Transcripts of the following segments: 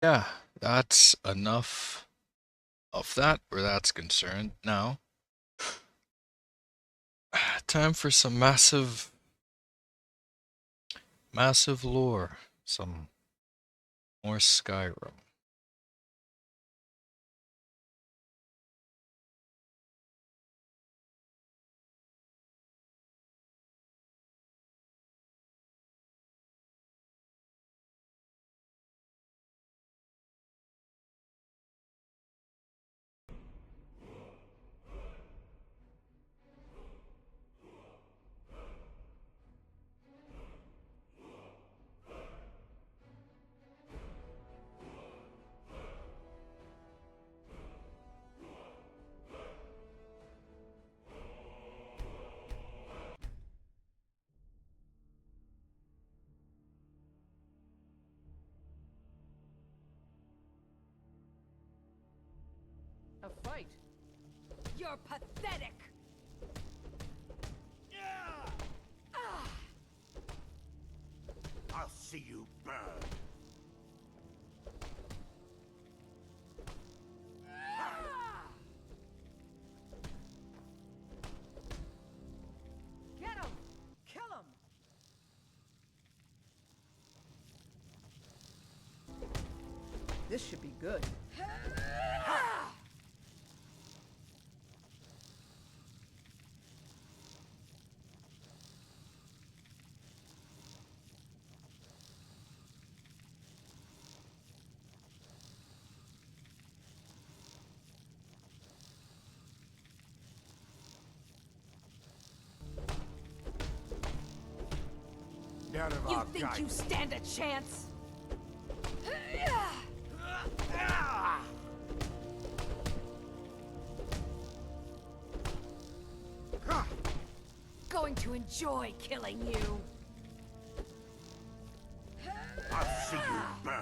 Yeah, that's enough of that where that's concerned. Now, time for some massive lore. Some more Skyrim. A fight? You're pathetic! I'll see you burn. Get him! Kill him! This should be good. None of You our think you guys. stand a chance? Going to enjoy killing you. I'll see you burn.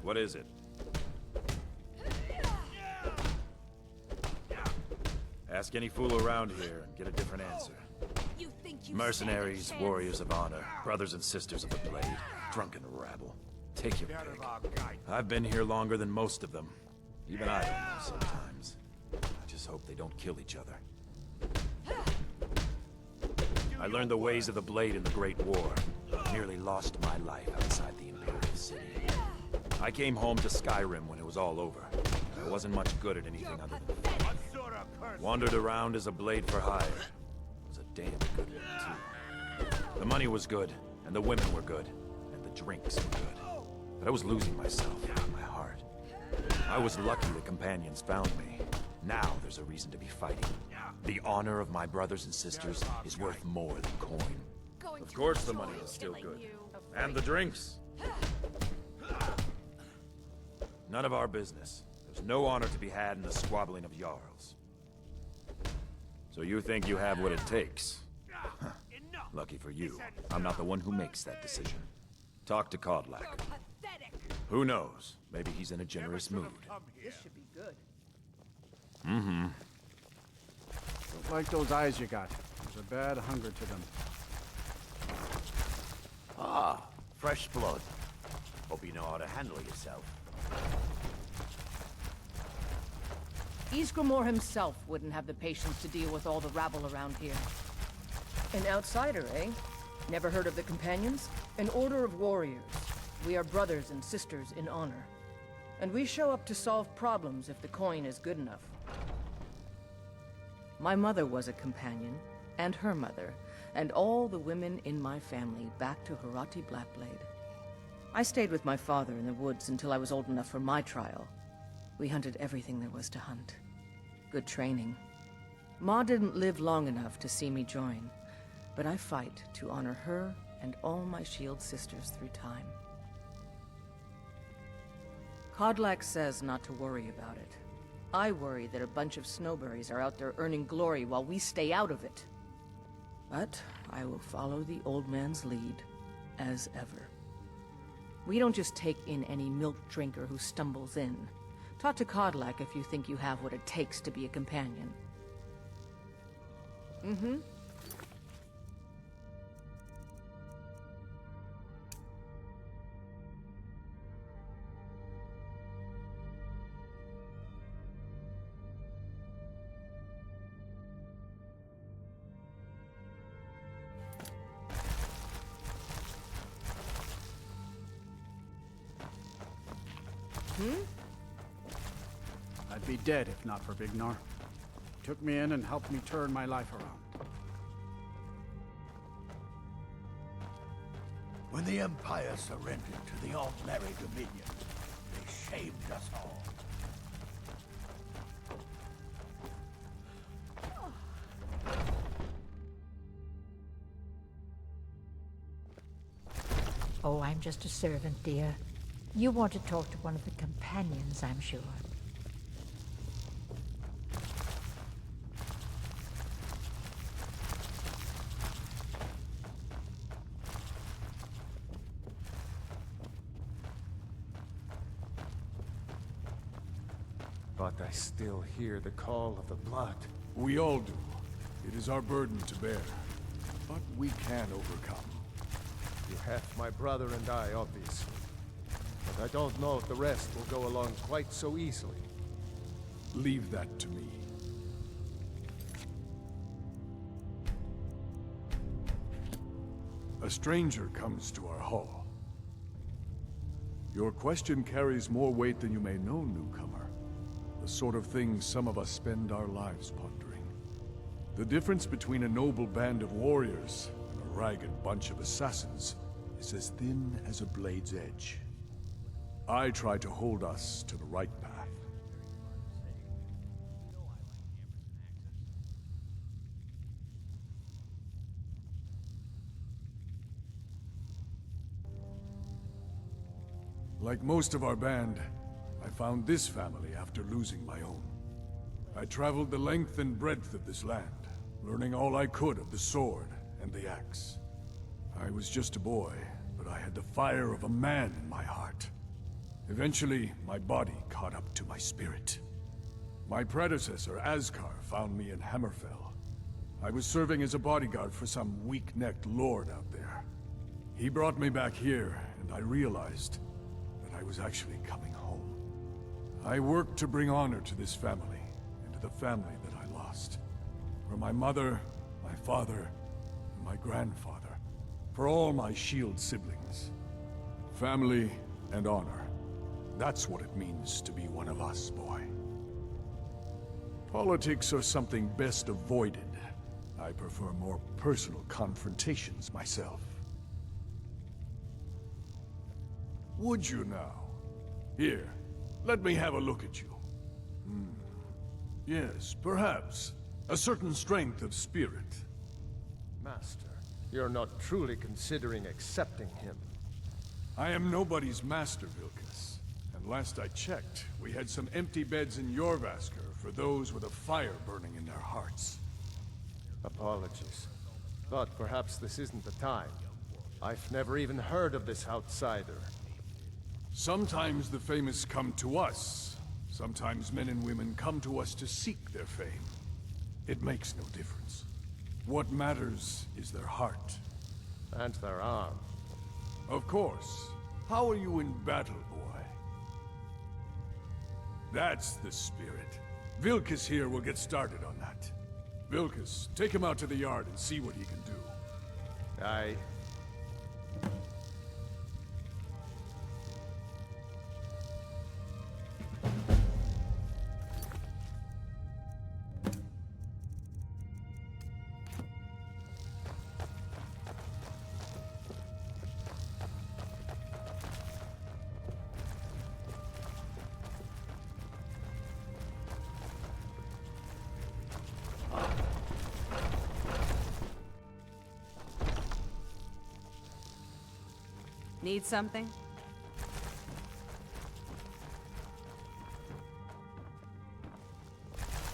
What is it? Ask any fool around here and get a different answer. You think you Mercenaries, stand a chance? warriors of honor, brothers and sisters of the blade, drunken rabble. Take your None pick. of our guys. I've been here longer than most of them. Even I don't know sometimes. I just hope they don't kill each other. I learned the ways of the blade in the Great War. Nearly lost my life outside the Imperial City. I came home to Skyrim when it was all over. I wasn't much good at anything other than What sort of person? wandered around as a blade for hire. Was a damn good one, too. The money was good, and the women were good, and the drinks were good. But I was losing myself, my heart. I was lucky the companions found me. Now there's a reason to be fighting. The honor of my brothers and sisters is worth more than coin. Going Of to course the enjoy money was still killing good. you. And the drinks. None of our business. There's no honor to be had in the squabbling of Jarls. So you think you have what it takes? Huh. Enough. Lucky for you, I'm not the one who makes that decision. Talk to You're Kodlak. pathetic. Who knows? Maybe he's in a generous mood. Come here. This should be good. Mm-hmm. Don't like those eyes you got. There's a bad hunger to them. Ah, fresh blood. Hope you know how to handle yourself. Ysgramor himself wouldn't have the patience to deal with all the rabble around here. An outsider, eh? Never heard of the Companions? An order of warriors. We are brothers and sisters in honor. And we show up to solve problems if the coin is good enough. My mother was a companion, and her mother, and all the women in my family back to Harati Blackblade. I stayed with my father in the woods until I was old enough for my trial. We hunted everything there was to hunt. Good training. Ma didn't live long enough to see me join, but I fight to honor her and all my shield sisters through time. Kodlak says not to worry about it. I worry that a bunch of snowberries are out there earning glory while we stay out of it. But I will follow the old man's lead, as ever. We don't just take in any milk drinker who stumbles in. Talk to Kodlak if you think you have what it takes to be a companion. Mm-hmm. I'd be dead if not for Vignar. He took me in and helped me turn my life around. When the Empire surrendered to the Altmerry Dominion, they shamed us all. Oh, I'm just a servant, dear. You want to talk to one of the companions, I'm sure. But I still hear the call of the blood. We all do. It is our burden to bear. But we can overcome. You have my brother and I, obviously. But I don't know if the rest will go along quite so easily. Leave that to me. A stranger comes to our hall. Your question carries more weight than you may know, newcomer. The sort of thing some of us spend our lives pondering. The difference between a noble band of warriors and a ragged bunch of assassins is as thin as a blade's edge. I try to hold us to the right path. Like most of our band, I found this family after losing my own. I traveled the length and breadth of this land, learning all I could of the sword and the axe. I was just a boy, but I had the fire of a man in my heart. Eventually, my body caught up to my spirit. My predecessor, Askar, found me in Hammerfell. I was serving as a bodyguard for some weak-necked lord out there. He brought me back here, and I realized that I was actually coming home. I worked to bring honor to this family, and to the family that I lost. For my mother, my father, and my grandfather. For all my shield siblings. Family and honor. That's what it means to be one of us, boy. Politics are something best avoided. I prefer more personal confrontations myself. Would you now? Here, let me have a look at you. Yes, perhaps. A certain strength of spirit. Master, you're not truly considering accepting him. I am nobody's master, Vilkas. And last I checked, we had some empty beds in Jorvaskr for those with a fire burning in their hearts. Apologies. But perhaps this isn't the time. I've never even heard of this outsider. Sometimes the famous come to us. Sometimes men and women come to us to seek their fame. It makes no difference. What matters is their heart. And their arm. Of course. How are you in battle, boy? That's the spirit. Vilkas here will get started on that. Vilkas, take him out to the yard and see what he can do. Aye. Need something?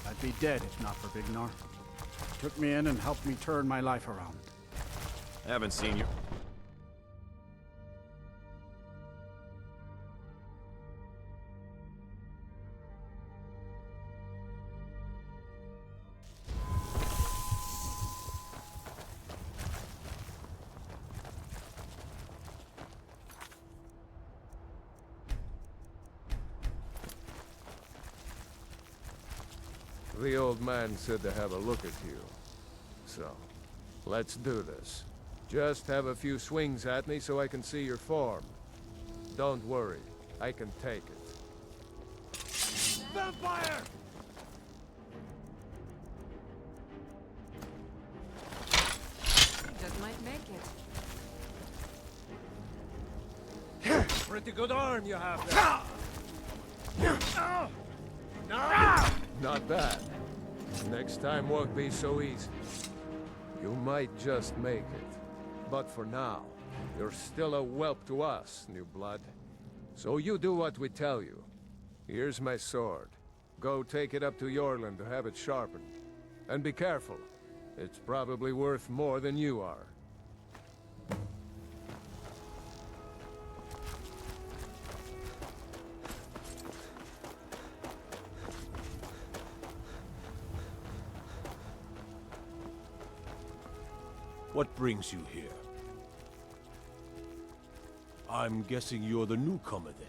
I'd be dead if not for Vignar. He took me in and helped me turn my life around. Haven't seen you. The old man said to have a look at you. So, let's do this. Just have a few swings at me so I can see your form. Don't worry, I can take it. Vampire! Just might make it. Pretty good arm you have there. Not bad. Next time won't be so easy. You might just make it. But for now, you're still a whelp to us, new blood. So you do what we tell you. Here's my sword. Go take it up to Yorland to have it sharpened. And be careful. It's probably worth more than you are. What brings you here? I'm guessing you're the newcomer then.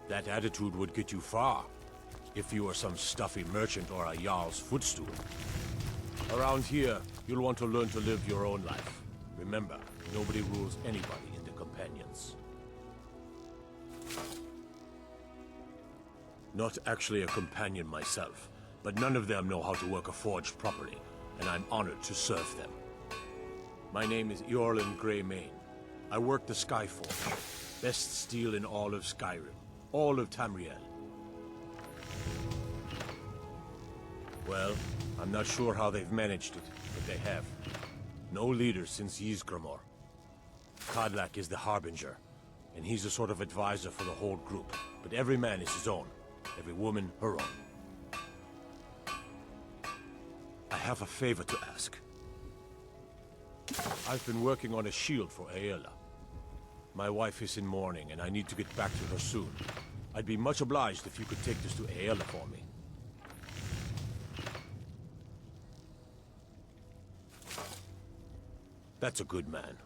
That attitude would get you far, if you were some stuffy merchant or a Jarl's footstool. Around here, you'll want to learn to live your own life. Remember, nobody rules anybody in the Companions. Not actually a companion myself, but none of them know how to work a forge properly, and I'm honored to serve them. My name is Eorlund Greymane. I work the Skyforge. Best steel in all of Skyrim. All of Tamriel. Well, I'm not sure how they've managed it, but they have. No leader since Ysgramor. Kadlak is the Harbinger, and he's a sort of advisor for the whole group. But every man is his own. Every woman her own. I have a favor to ask. I've been working on a shield for Aela. My wife is in mourning, and I need to get back to her soon. I'd be much obliged if you could take this to Aela for me. That's a good man.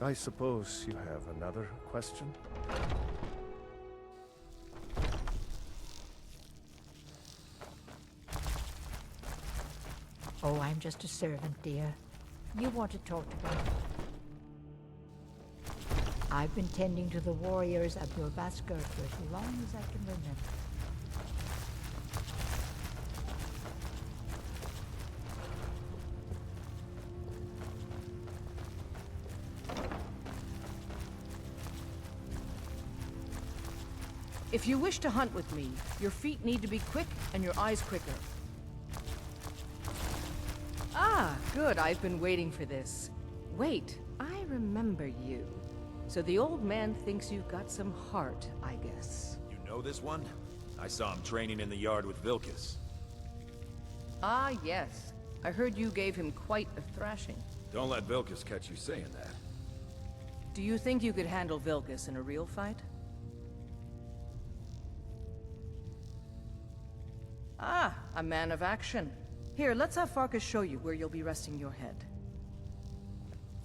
I suppose you have another question? Oh, I'm just a servant, dear. You want to talk to me? I've been tending to the warriors of Jorbaskar for as long as I can remember. If you wish to hunt with me, your feet need to be quick and your eyes quicker. Ah, good. I've been waiting for this. Wait, I remember you. So the old man thinks you've got some heart, I guess. You know this one? I saw him training in the yard with Vilkas. Ah, yes. I heard you gave him quite a thrashing. Don't let Vilkas catch you saying that. Do you think you could handle Vilkas in a real fight? Ah, a man of action. Here, let's have Farkas show you where you'll be resting your head.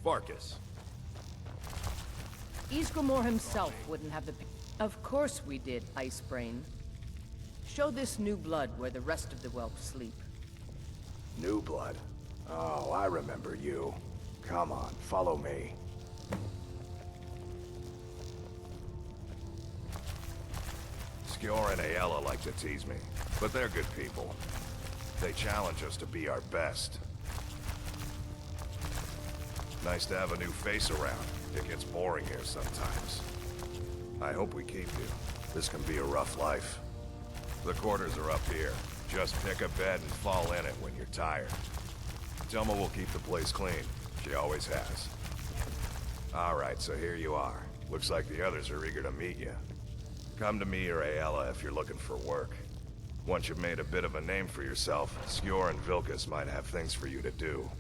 Farkas. Ysgramor himself wouldn't have the... Of course we did, Icebrain. Show this new blood where the rest of the whelps sleep. New blood? Oh, I remember you. Come on, follow me. Skjor and Aela like to tease me, but they're good people. They challenge us to be our best. Nice to have a new face around. It gets boring here sometimes. I hope we keep you. This can be a rough life. The quarters are up here. Just pick a bed and fall in it when you're tired. Telma will keep the place clean. She always has. Alright, so here you are. Looks like the others are eager to meet you. Come to me or Aela if you're looking for work. Once you've made a bit of a name for yourself, Skjor and Vilkas might have things for you to do.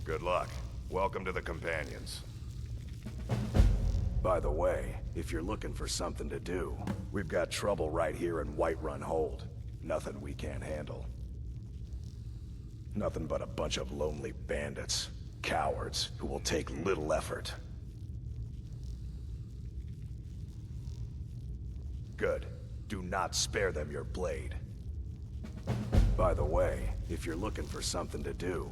Good luck. Welcome to the Companions. By the way, if you're looking for something to do, we've got trouble right here in Whiterun Hold. Nothing we can't handle. Nothing but a bunch of lonely bandits. Cowards who will take little effort. Good. Do not spare them your blade. By the way, if you're looking for something to do...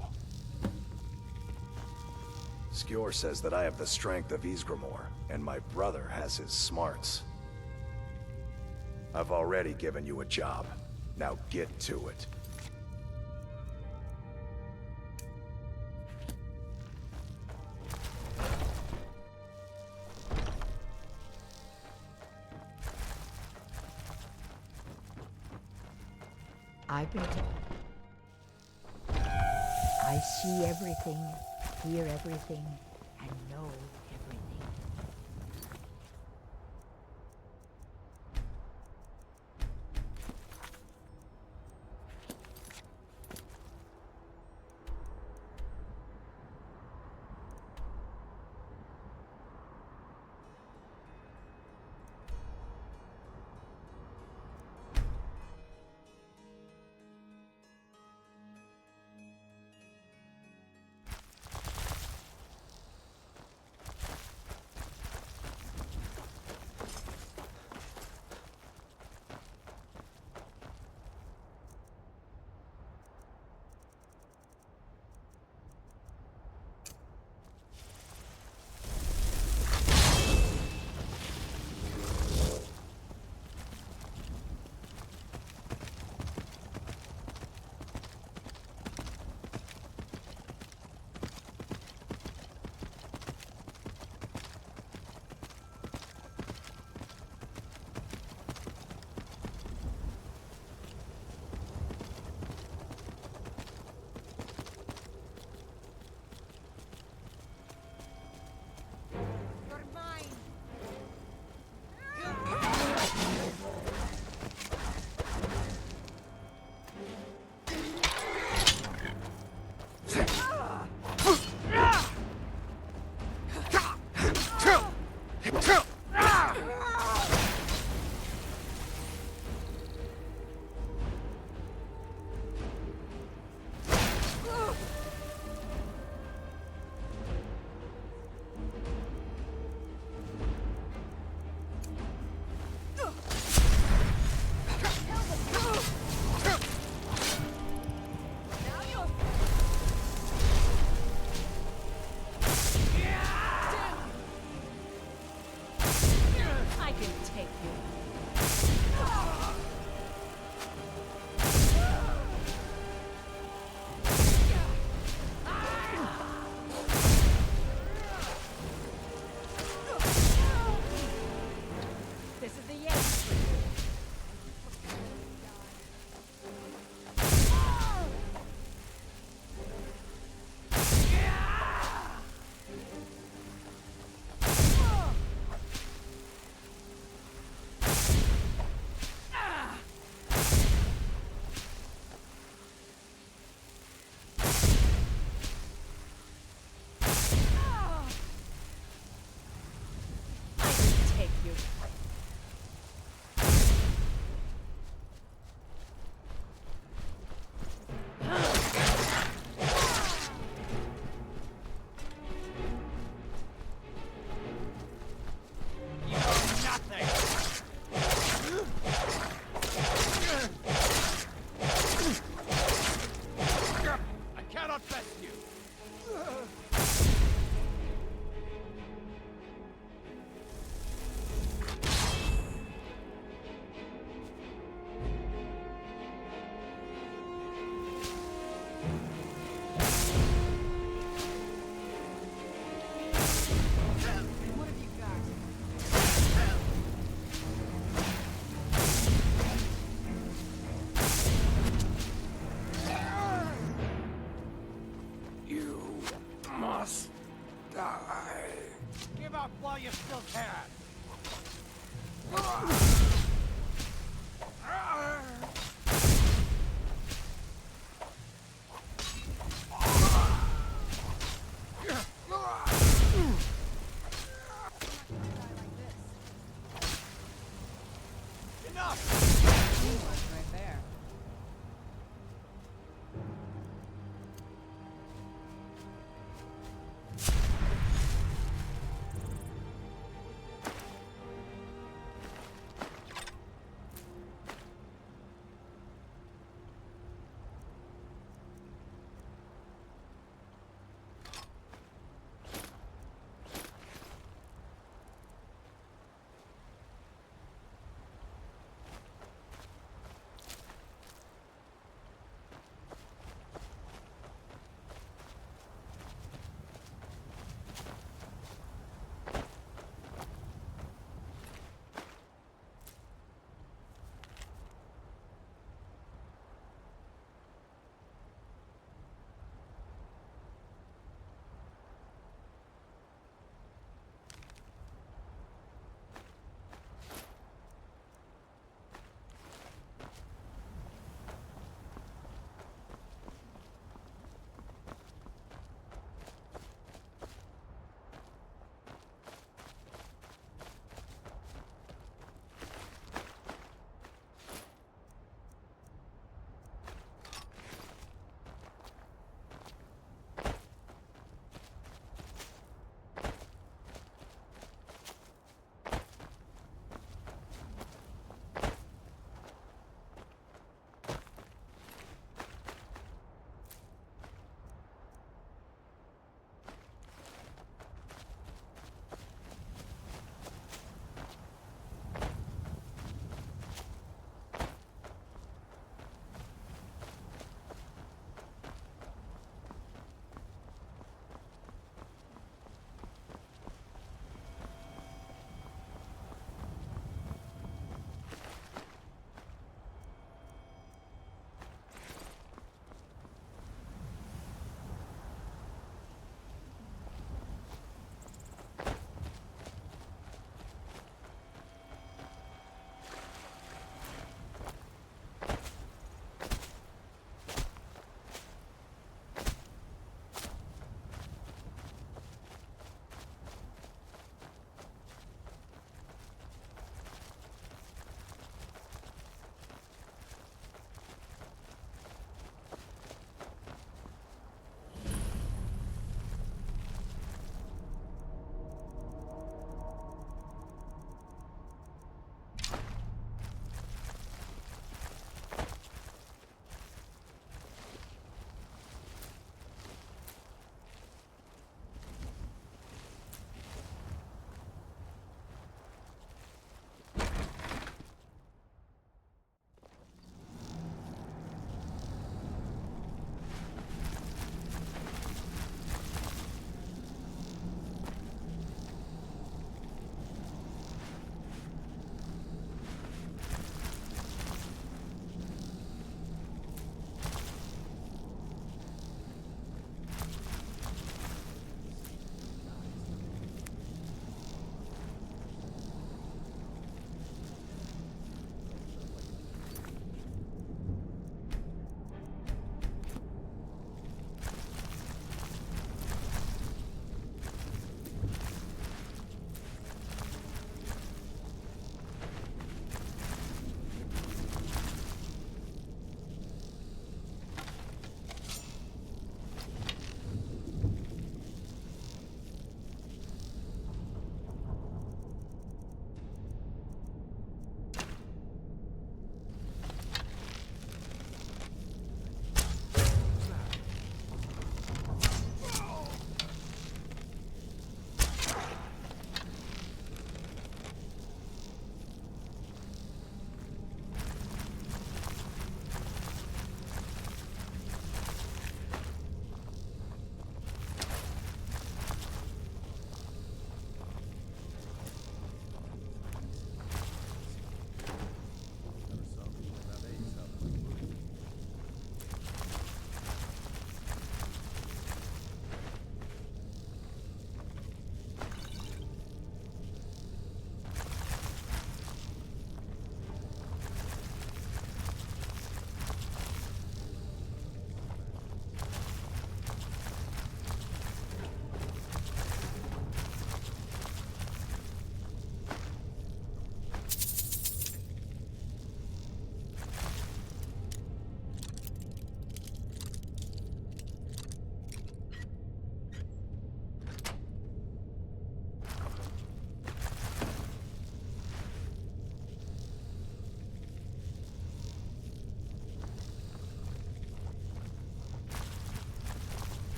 Skjor says that I have the strength of Ysgramor, and my brother has his smarts. I've already given you a job. Now get to it. I've been I see everything, hear everything, and know everything.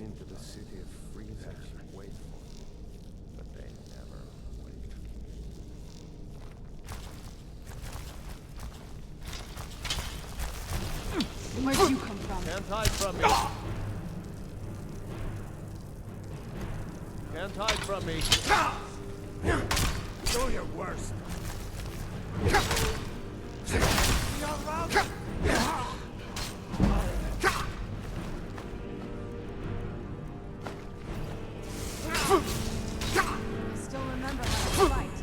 into the city of freezers and wait for me. But they never wait. Where'd you come from? Can't hide from me. Can't hide from me. Do your worst. I still remember how to fight.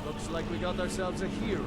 Looks like we got ourselves a hero.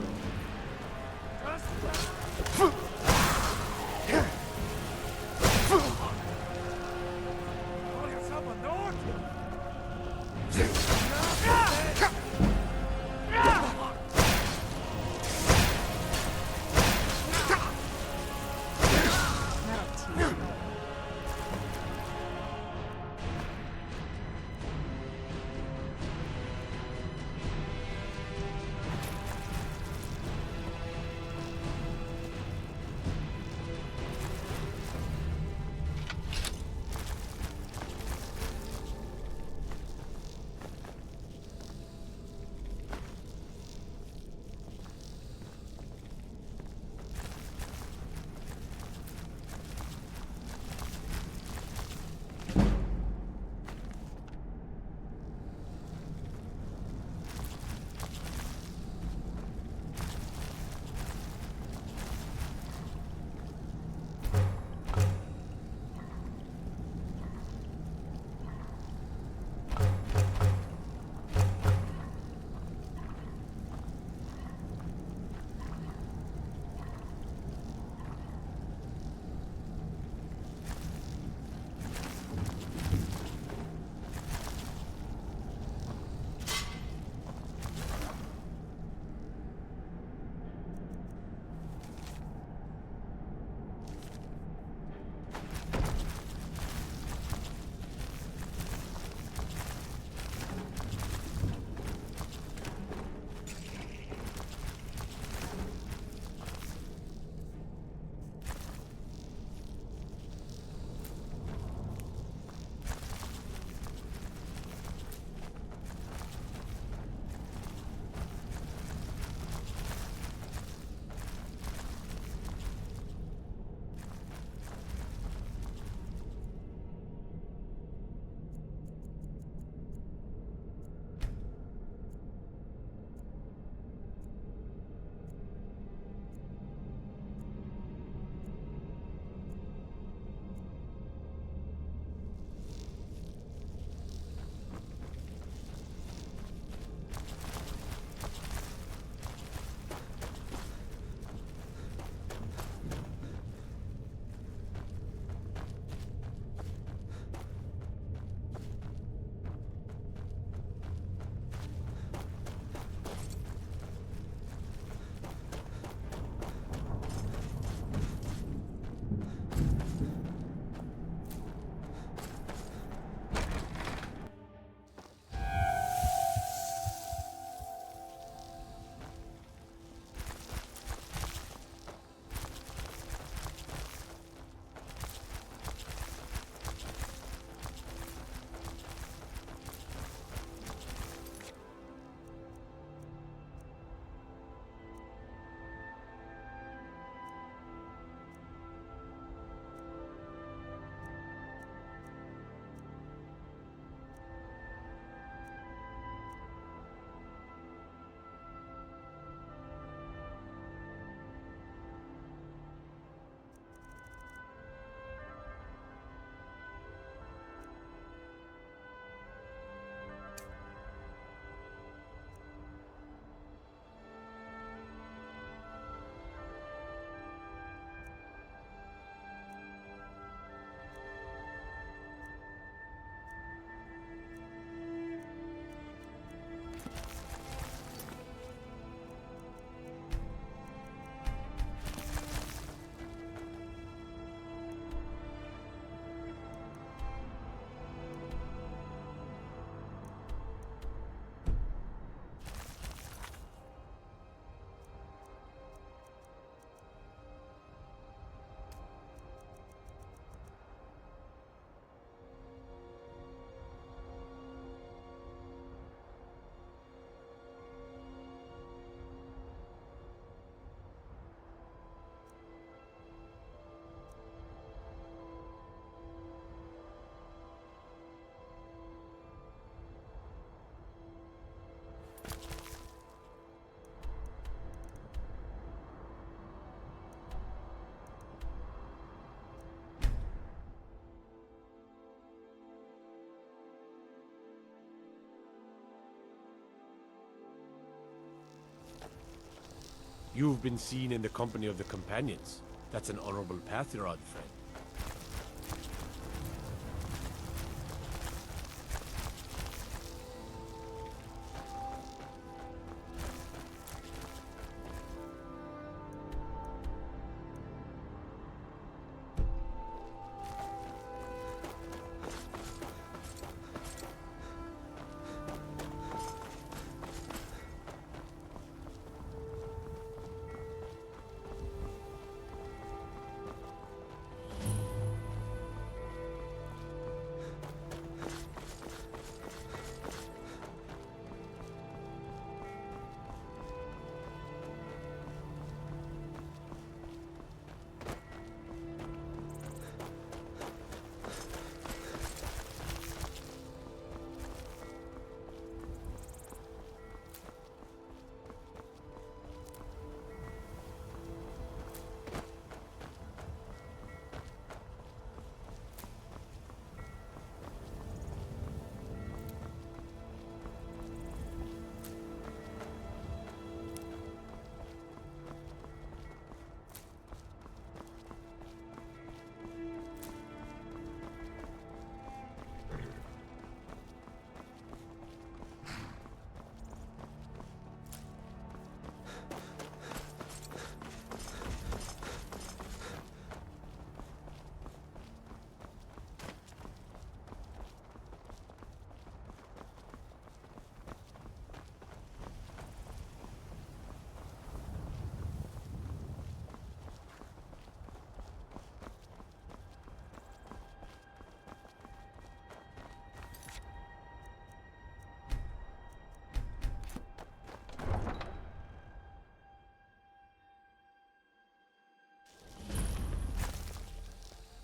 You've been seen in the company of the companions. That's an honorable path you're on, friend.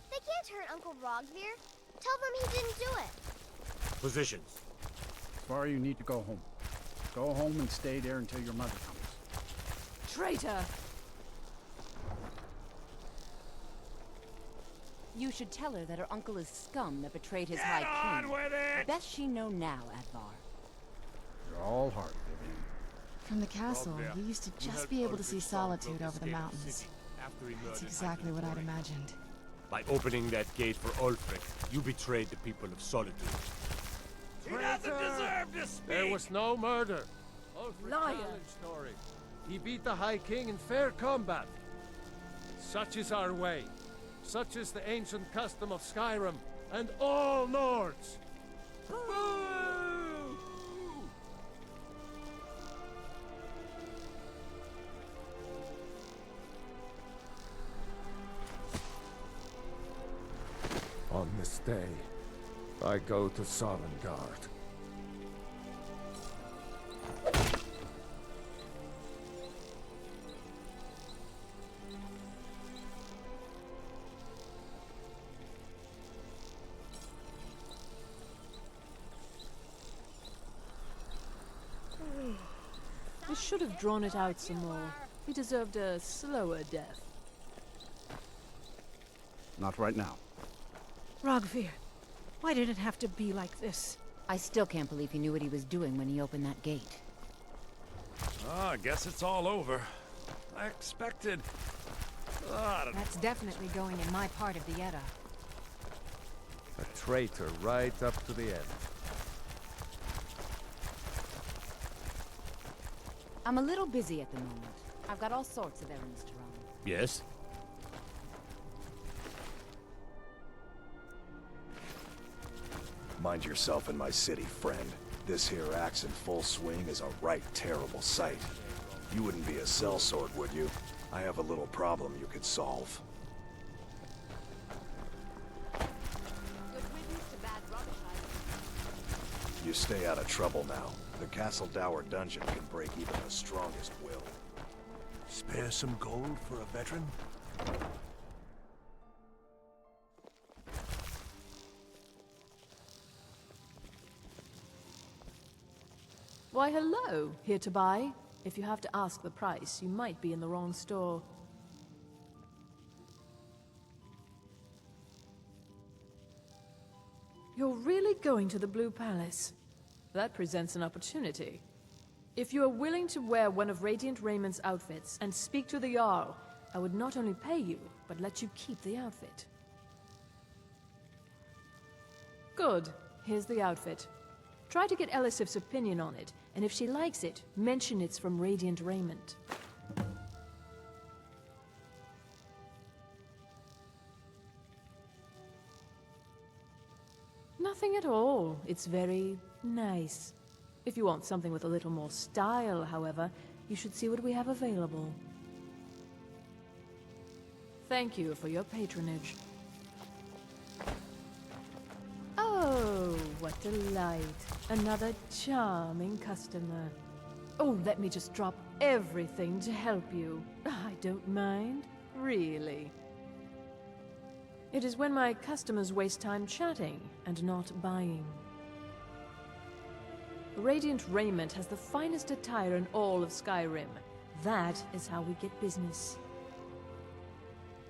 They can't hurt Uncle Rogvir. Tell them he didn't do it. Positions. Svar, you need to go home. Go home and stay there until your mother comes. Traitor! You should tell her that her uncle is scum that betrayed his High King. With it! Best she know now, Advar. You're all heart, Vivian. From the castle, we used to just be able to see Solitude over the mountains. That's exactly what I'd imagined. By opening that gate for Ulfric, you betrayed the people of Solitude. He doesn't deserve to speak! There was no murder. Ulfric Liar! challenged Story. He beat the High King in fair combat. Such is our way. Such is the ancient custom of Skyrim and all Nords. On this day, I go to Sovngarde. We should have drawn it out some more. He deserved a slower death. Not right now. Rogvir, why did it have to be like this? I still can't believe he knew what he was doing when he opened that gate. Oh, I guess it's all over. I expected... That's definitely going in my part of the Edda. A traitor right up to the end. I'm a little busy at the moment. I've got all sorts of errands to run. Yes? Mind yourself in my city, friend. This here axe in full swing is a right terrible sight. You wouldn't be a sellsword, would you? I have a little problem you could solve. You stay out of trouble now. The Castle Dower dungeon can break even the strongest will. Spare some gold for a veteran? Why, hello. Here to buy? If you have to ask the price, you might be in the wrong store. You're really going to the Blue Palace? That presents an opportunity. If you are willing to wear one of Radiant Raymond's outfits and speak to the Jarl, I would not only pay you, but let you keep the outfit. Good. Here's the outfit. Try to get Elisif's opinion on it, and if she likes it, mention it's from Radiant Raymond. Nothing at all. It's very nice. If you want something with a little more style, however, you should see what we have available. Thank you for your patronage. Oh, what delight. Another charming customer. Oh, let me just drop everything to help you. I don't mind, really. It is when my customers waste time chatting and not buying. Radiant Raiment has the finest attire in all of Skyrim. That is how we get business.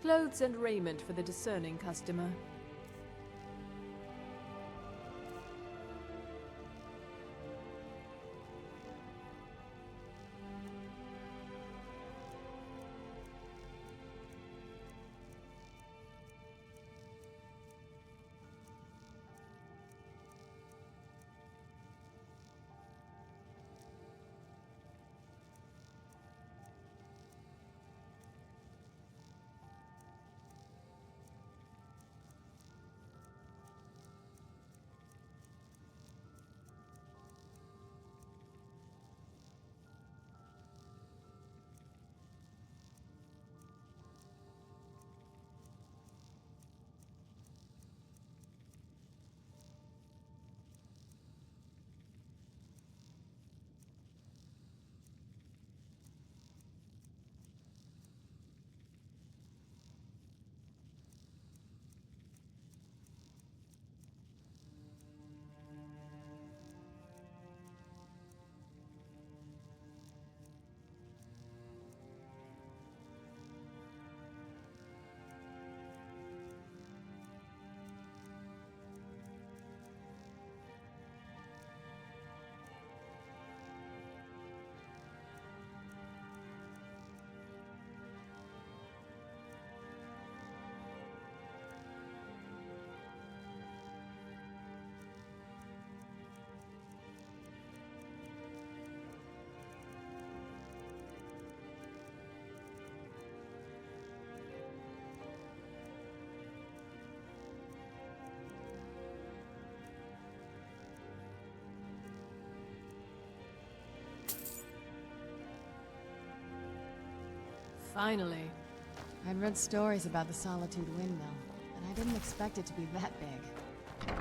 Clothes and raiment for the discerning customer. Finally. I'd read stories about the Solitude Windmill, and I didn't expect it to be that big.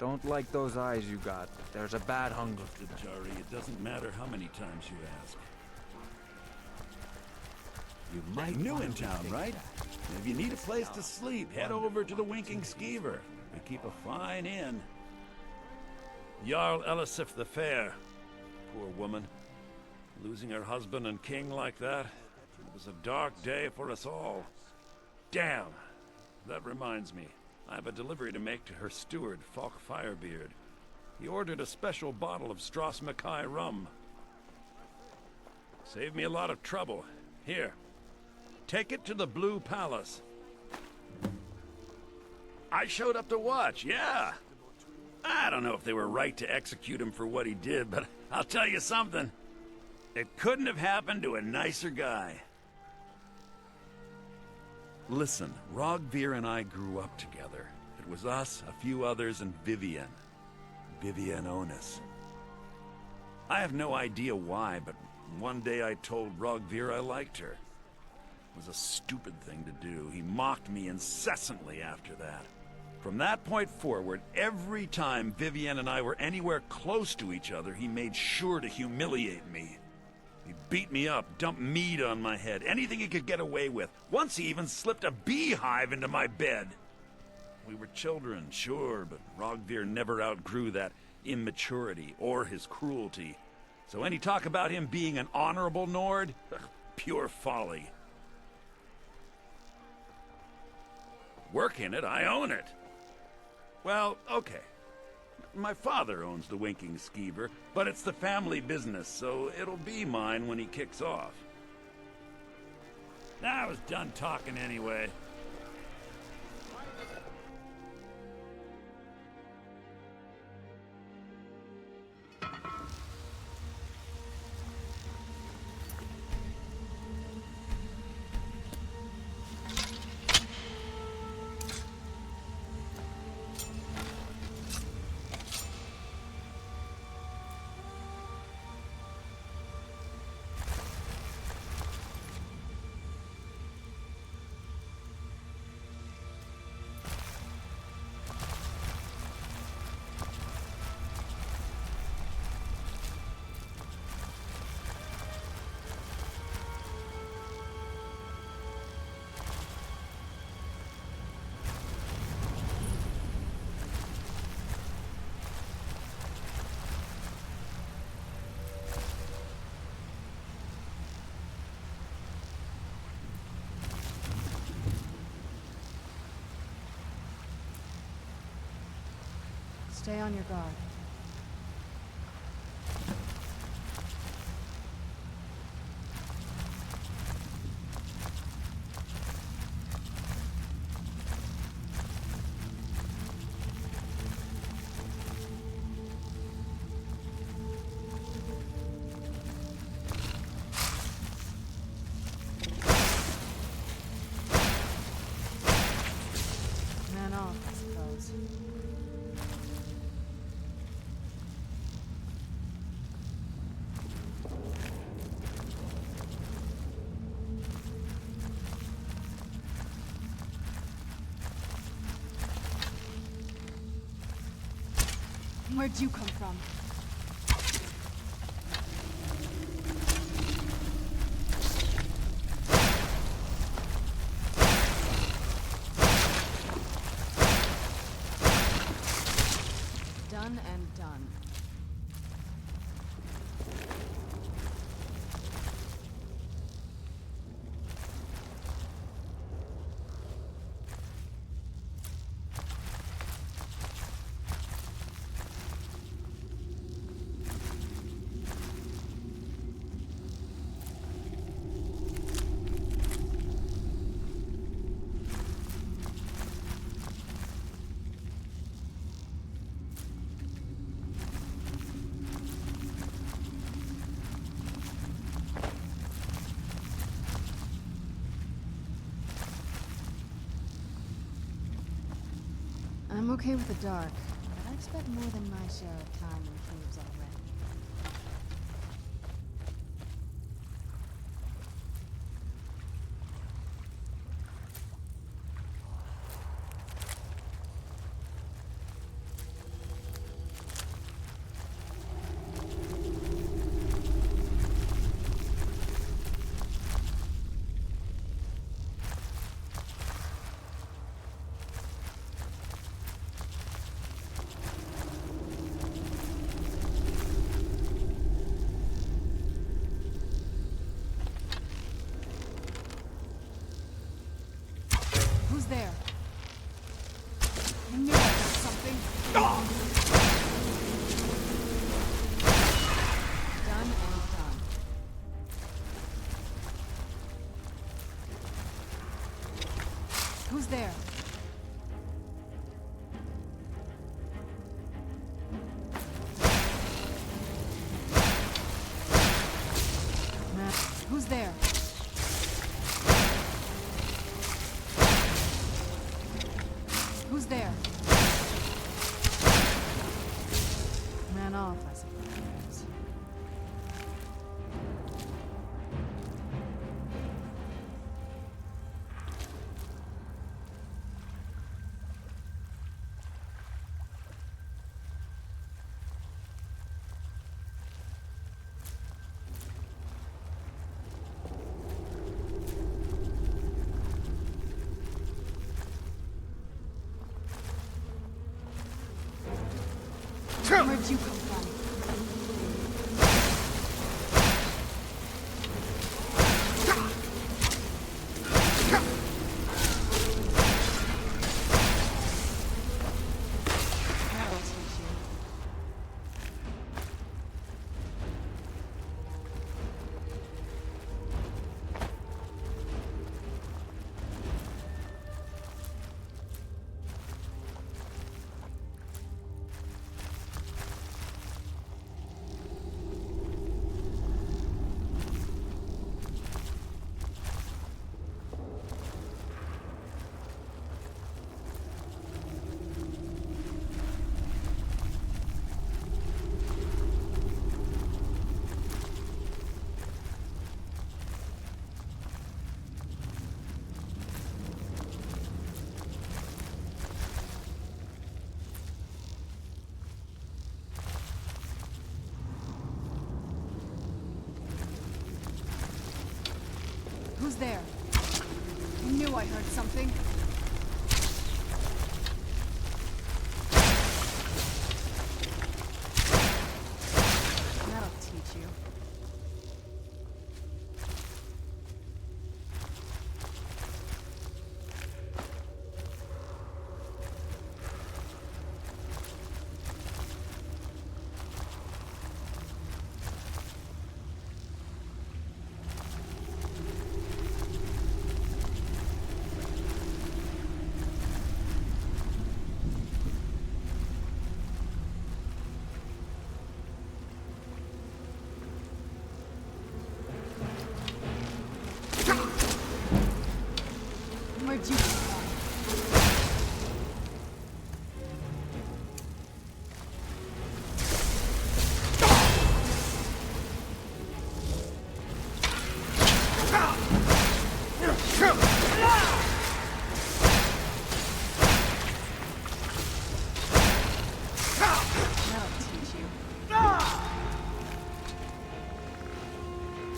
Don't like those eyes you got. There's a bad hunger. Look, Jari, it doesn't matter how many times you ask. You might new in town, right? If you need a place to sleep, head over to the Winking Skeever. We keep a fine inn. Jarl Elisif the Fair. Poor woman. Losing her husband and king like that. It was a dark day for us all. Damn! That reminds me. I have a delivery to make to her steward, Falk Firebeard. He ordered a special bottle of Strass Mackay rum. Saved me a lot of trouble. Here. Take it to the Blue Palace. I showed up to watch, yeah. I don't know if they were right to execute him for what he did, but I'll tell you something. It couldn't have happened to a nicer guy. Listen, Rogvir and I grew up together. It was us, a few others, and Vivienne. Vivienne Onus. I have no idea why, but one day I told Rogvir I liked her. It was a stupid thing to do. He mocked me incessantly after that. From that point forward, every time Vivienne and I were anywhere close to each other, he made sure to humiliate me. He beat me up, dumped meat on my head, anything he could get away with. Once he even slipped a beehive into my bed. We were children, sure, but Rogvir never outgrew that immaturity or his cruelty. So any talk about him being an honorable Nord? Pure folly. Work in it, I own it. Well, okay. My father owns the Winking Skeever, but it's the family business, so it'll be mine when he kicks off. I was done talking anyway. Stay on your guard. Man off, I suppose. Where'd you come from? Done and done. I'm okay with the dark, but I've spent more than my share of time in caves already. Who's there? I knew I heard something. Done and done. Who's there? Who's there? Who's there? Man off, I suppose. Where'd you come from? Who's there? I knew I heard something. That'll teach you. Where'd you come from? That'll teach you.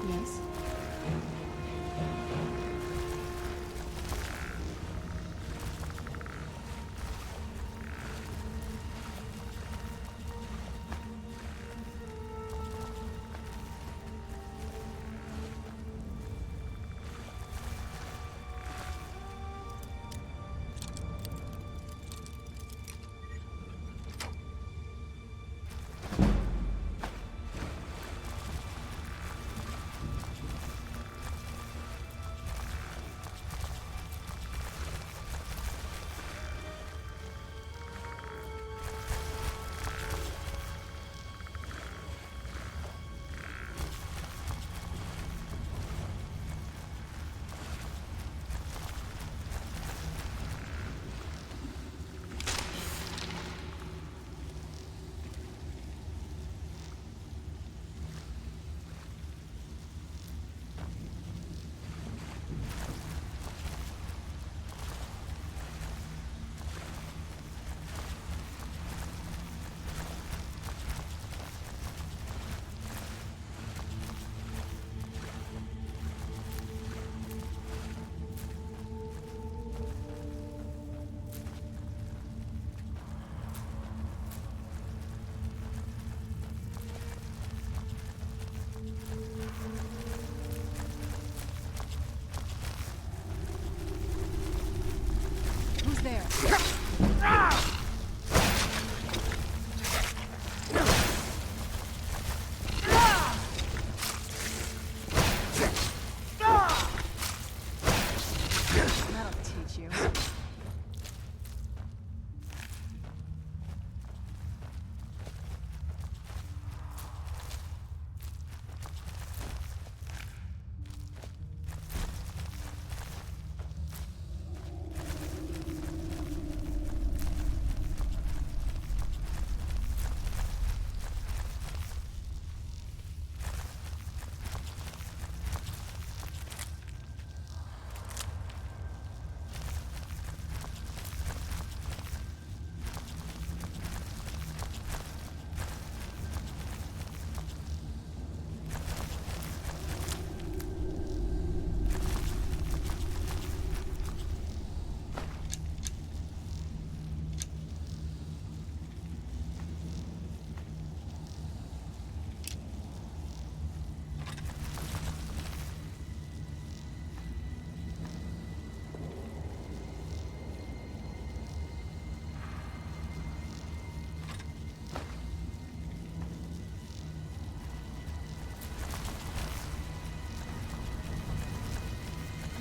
Yes? Who's there? That'll teach you.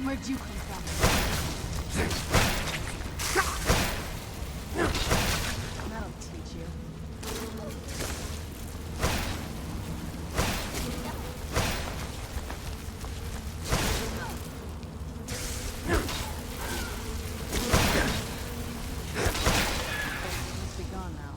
Where'd you come from? That'll teach you. Must be gone now.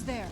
there?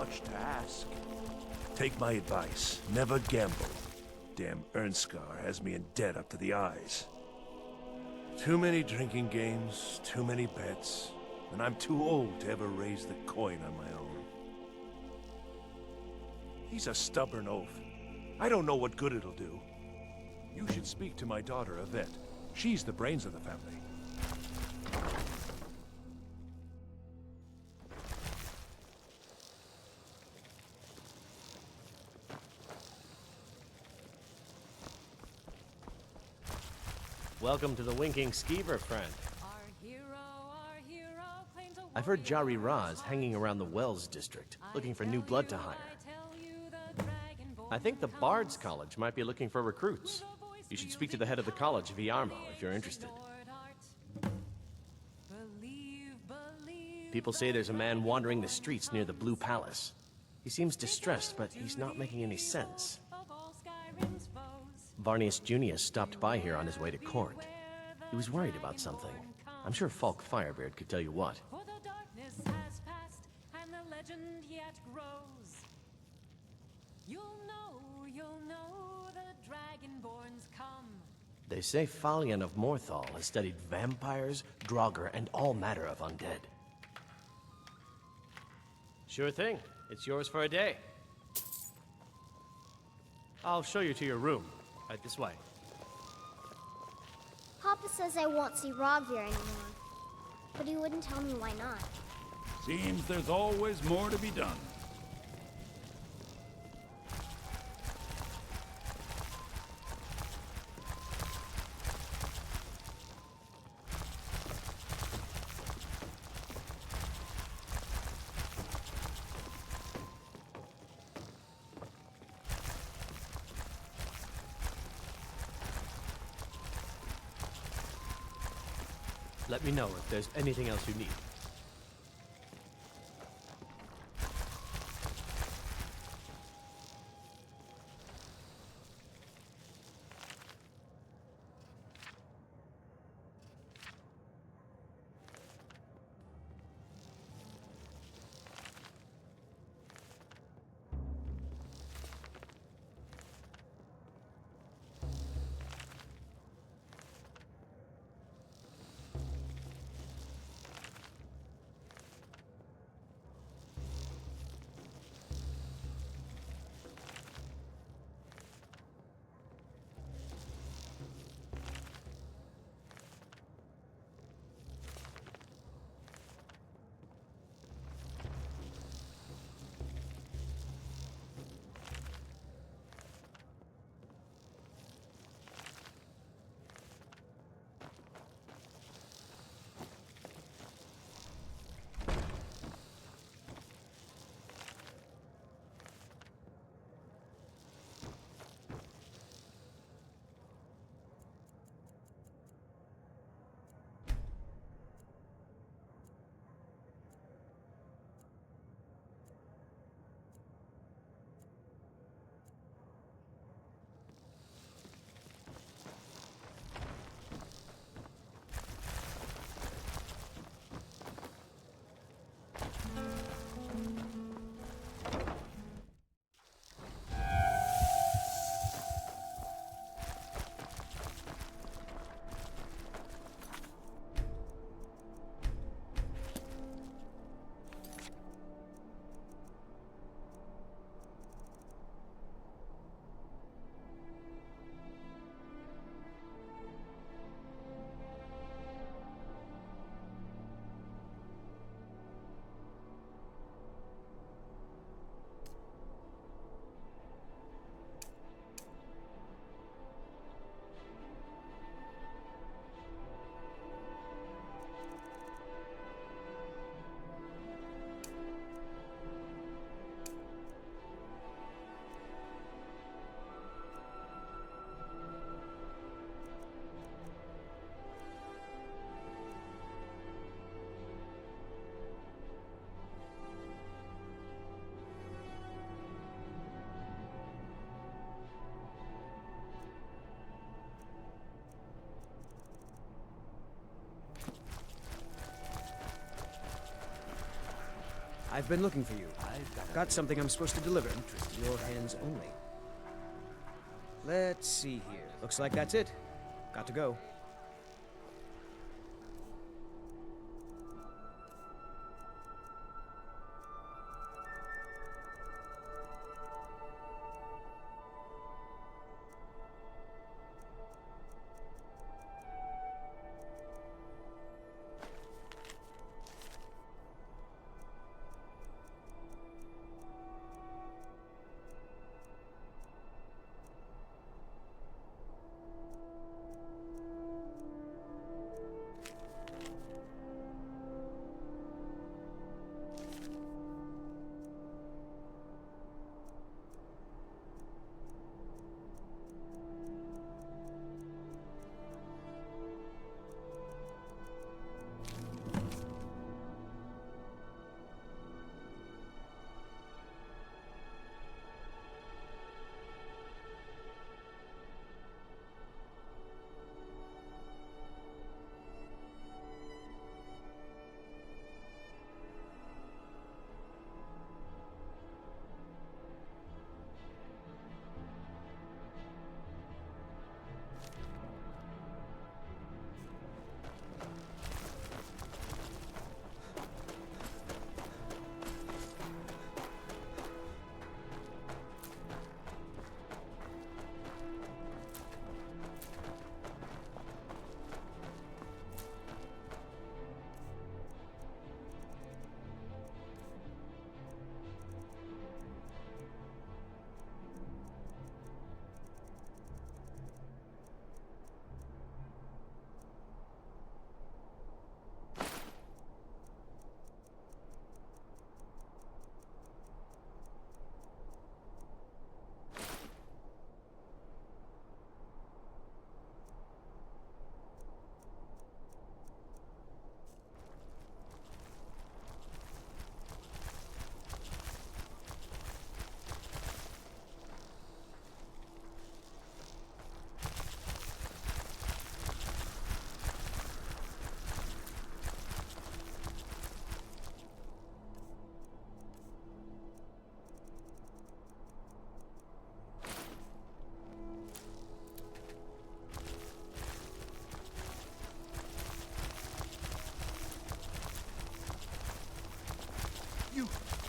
much to ask. Take my advice. Never gamble. Damn Ernskar has me in debt up to the eyes. Too many drinking games, too many bets, and I'm too old to ever raise the coin on my own. He's a stubborn oaf. I don't know what good it'll do. You should speak to my daughter, Yvette. She's the brains of the family. Welcome to the Winking Skeever, friend. I've heard Jari Ra's hanging around the Wells district, looking for new blood to hire. I think the Bard's College might be looking for recruits. You should speak to the head of the college, Viarmo, if you're interested. People say there's a man wandering the streets near the Blue Palace. He seems distressed, but he's not making any sense. Varnius Junius stopped by here on his way to court. He was worried about something. I'm sure Falk Firebeard could tell you what. They say Falion of Morthal has studied vampires, Draugr, and all manner of undead. Sure thing. It's yours for a day. I'll show you to your room. Right this way. Papa says I won't see Rogvir anymore. But he wouldn't tell me why not. Seems there's always more to be done. Let me know if there's anything else you need. I've been looking for you. I've got something I'm supposed to deliver. Your hands only. Let's see here. Looks like that's it. Got to go.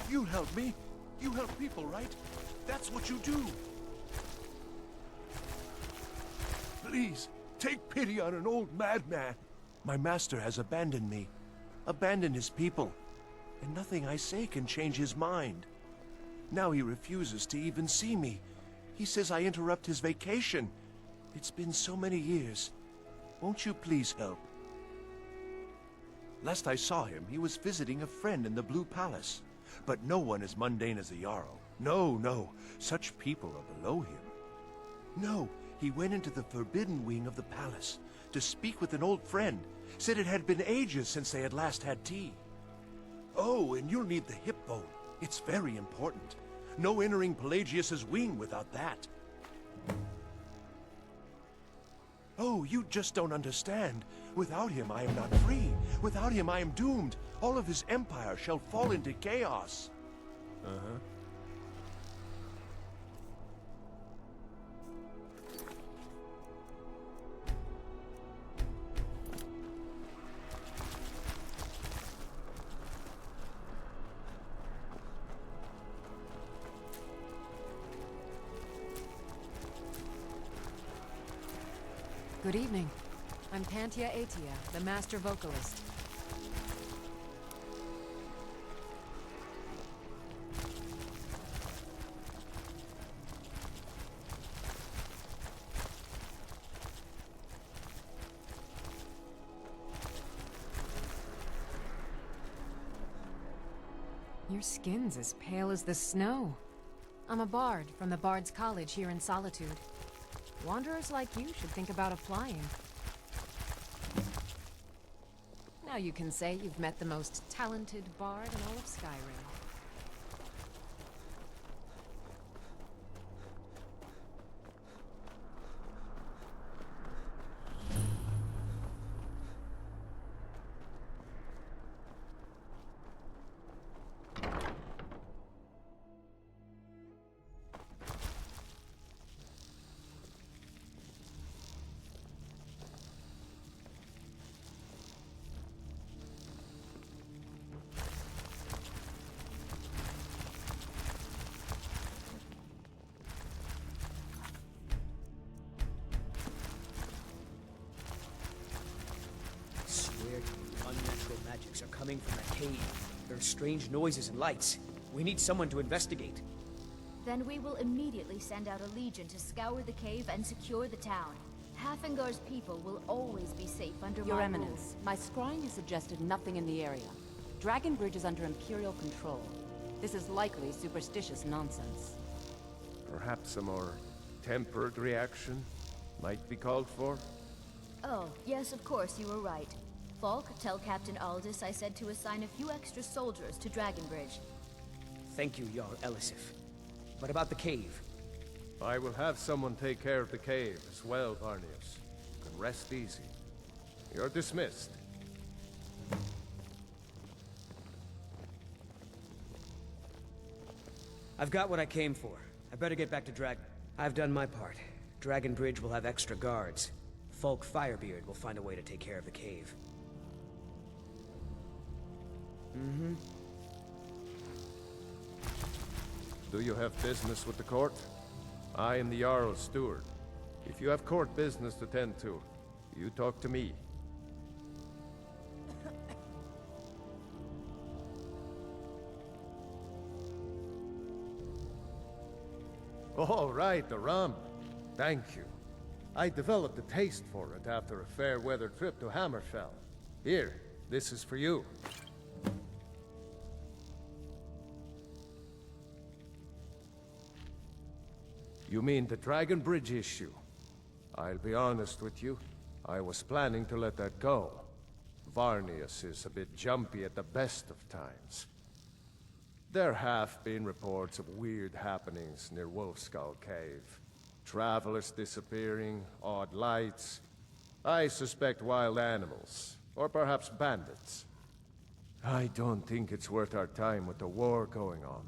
You help me. You help people, right? That's what you do. Please, take pity on an old madman. My master has abandoned me, abandoned his people, and nothing I say can change his mind. Now he refuses to even see me. He says I interrupt his vacation. It's been so many years. Won't you please help? Last I saw him, he was visiting a friend in the Blue Palace. But no one as mundane as a Jarl. No, no. Such people are below him. No, he went into the forbidden wing of the palace to speak with an old friend. Said it had been ages since they had last had tea. Oh, and you'll need the hip bone. It's very important. No entering Pelagius's wing without that. Oh, you just don't understand. Without him, I am not free. Without him, I am doomed. All of his empire shall fall into chaos. Uh-huh. Good evening. I'm Pantia Atia, the master vocalist. Your skin's as pale as the snow. I'm a bard from the Bard's College here in Solitude. Wanderers like you should think about applying. Now you can say you've met the most talented bard in all of Skyrim. sparks are coming from that cave. There are strange noises and lights. We need someone to investigate. Then we will immediately send out a legion to scour the cave and secure the town. Hafengar's people will always be safe under Your my Eminence, my scrying has suggested nothing in the area. Dragonbridge is under Imperial control. This is likely superstitious nonsense. Perhaps a more tempered reaction might be called for? Oh, yes, of course, you were right. Falk, tell Captain Aldous I said to assign a few extra soldiers to Dragonbridge. Thank you, Jarl Elisif. What about the cave? I will have someone take care of the cave as well, Varnius. You can rest easy. You're dismissed. I've got what I came for. I better get back to I've done my part. Dragonbridge will have extra guards. Falk Firebeard will find a way to take care of the cave. Mm-hmm. Do you have business with the court? I am the Jarl's steward. If you have court business to tend to, you talk to me. All right, the rum. Thank you. I developed a taste for it after a fair-weather trip to Hammerfell. Here, this is for you. You mean the Dragonbridge issue? I'll be honest with you. I was planning to let that go. Varnius is a bit jumpy at the best of times. There have been reports of weird happenings near Wolfskull Cave. Travelers disappearing, odd lights. I suspect wild animals, or perhaps bandits. I don't think it's worth our time with the war going on.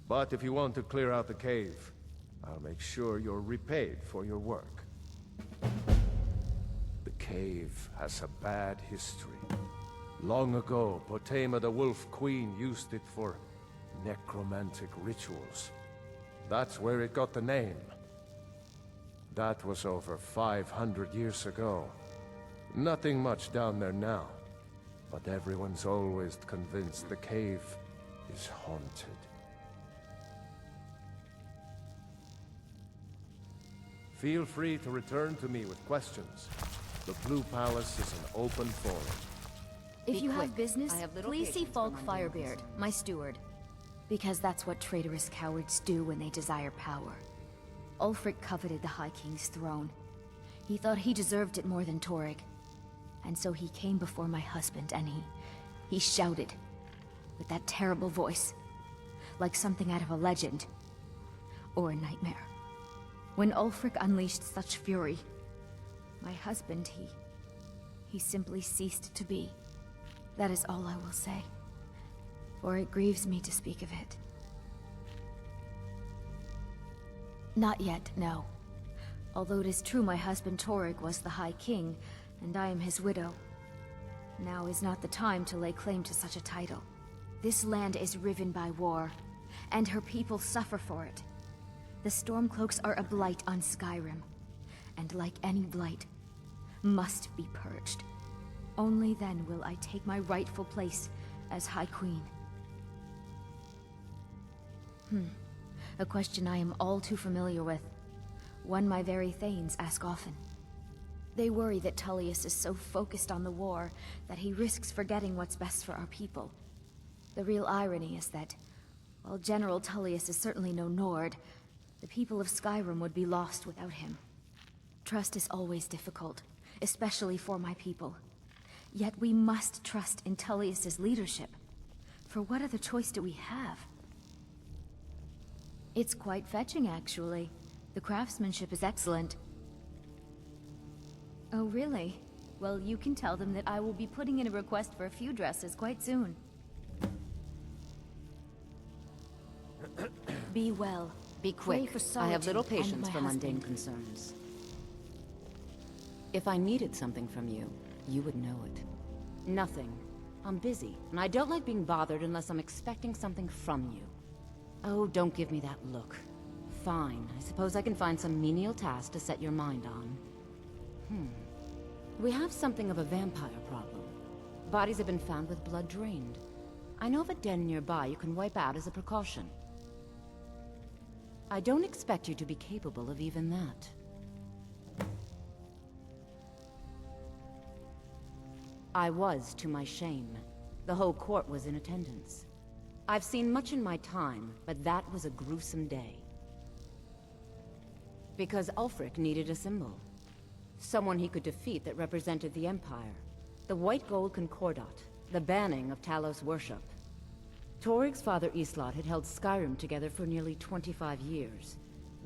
But if you want to clear out the cave, I'll make sure you're repaid for your work. The cave has a bad history. Long ago, Potema the Wolf Queen used it for necromantic rituals. That's where it got the name. That was over 500 years ago. Nothing much down there now, but everyone's always convinced the cave is haunted. Feel free to return to me with questions. The Blue Palace is an open forum. If you have quick. business, I have little please see patience Falk for mundane Firebeard, my steward. Because that's what traitorous cowards do when they desire power. Ulfric coveted the High King's throne. He thought he deserved it more than Torrig. And so he came before my husband and he shouted. With that terrible voice. Like something out of a legend. Or a nightmare. When Ulfric unleashed such fury, my husband, he simply ceased to be. That is all I will say. For it grieves me to speak of it. Not yet, no. Although it is true my husband Torrig was the High King, and I am his widow. Now is not the time to lay claim to such a title. This land is riven by war, and her people suffer for it. The Stormcloaks are a blight on Skyrim, and like any blight, must be purged. Only then will I take my rightful place as High Queen. A question I am all too familiar with. One my very Thanes ask often. They worry that Tullius is so focused on the war that he risks forgetting what's best for our people. The real irony is that, while General Tullius is certainly no Nord, the people of Skyrim would be lost without him. Trust is always difficult, especially for my people. Yet we must trust in Tullius's leadership. For what other choice do we have? It's quite fetching, actually. The craftsmanship is excellent. Oh, really? Well, you can tell them that I will be putting in a request for a few dresses quite soon. Be well. Be quick. Pray for I have little solitude and patience my for mundane husband. concerns. If I needed something from you, you would know it. Nothing. I'm busy, and I don't like being bothered unless I'm expecting something from you. Oh, don't give me that look. Fine, I suppose I can find some menial task to set your mind on. We have something of a vampire problem. Bodies have been found with blood drained. I know of a den nearby you can wipe out as a precaution. I don't expect you to be capable of even that. I was, to my shame. The whole court was in attendance. I've seen much in my time, but that was a gruesome day. Because Ulfric needed a symbol. Someone he could defeat that represented the Empire. The White Gold Concordat, the banning of Talos worship. Toryg's father Islot had held Skyrim together for nearly 25 years.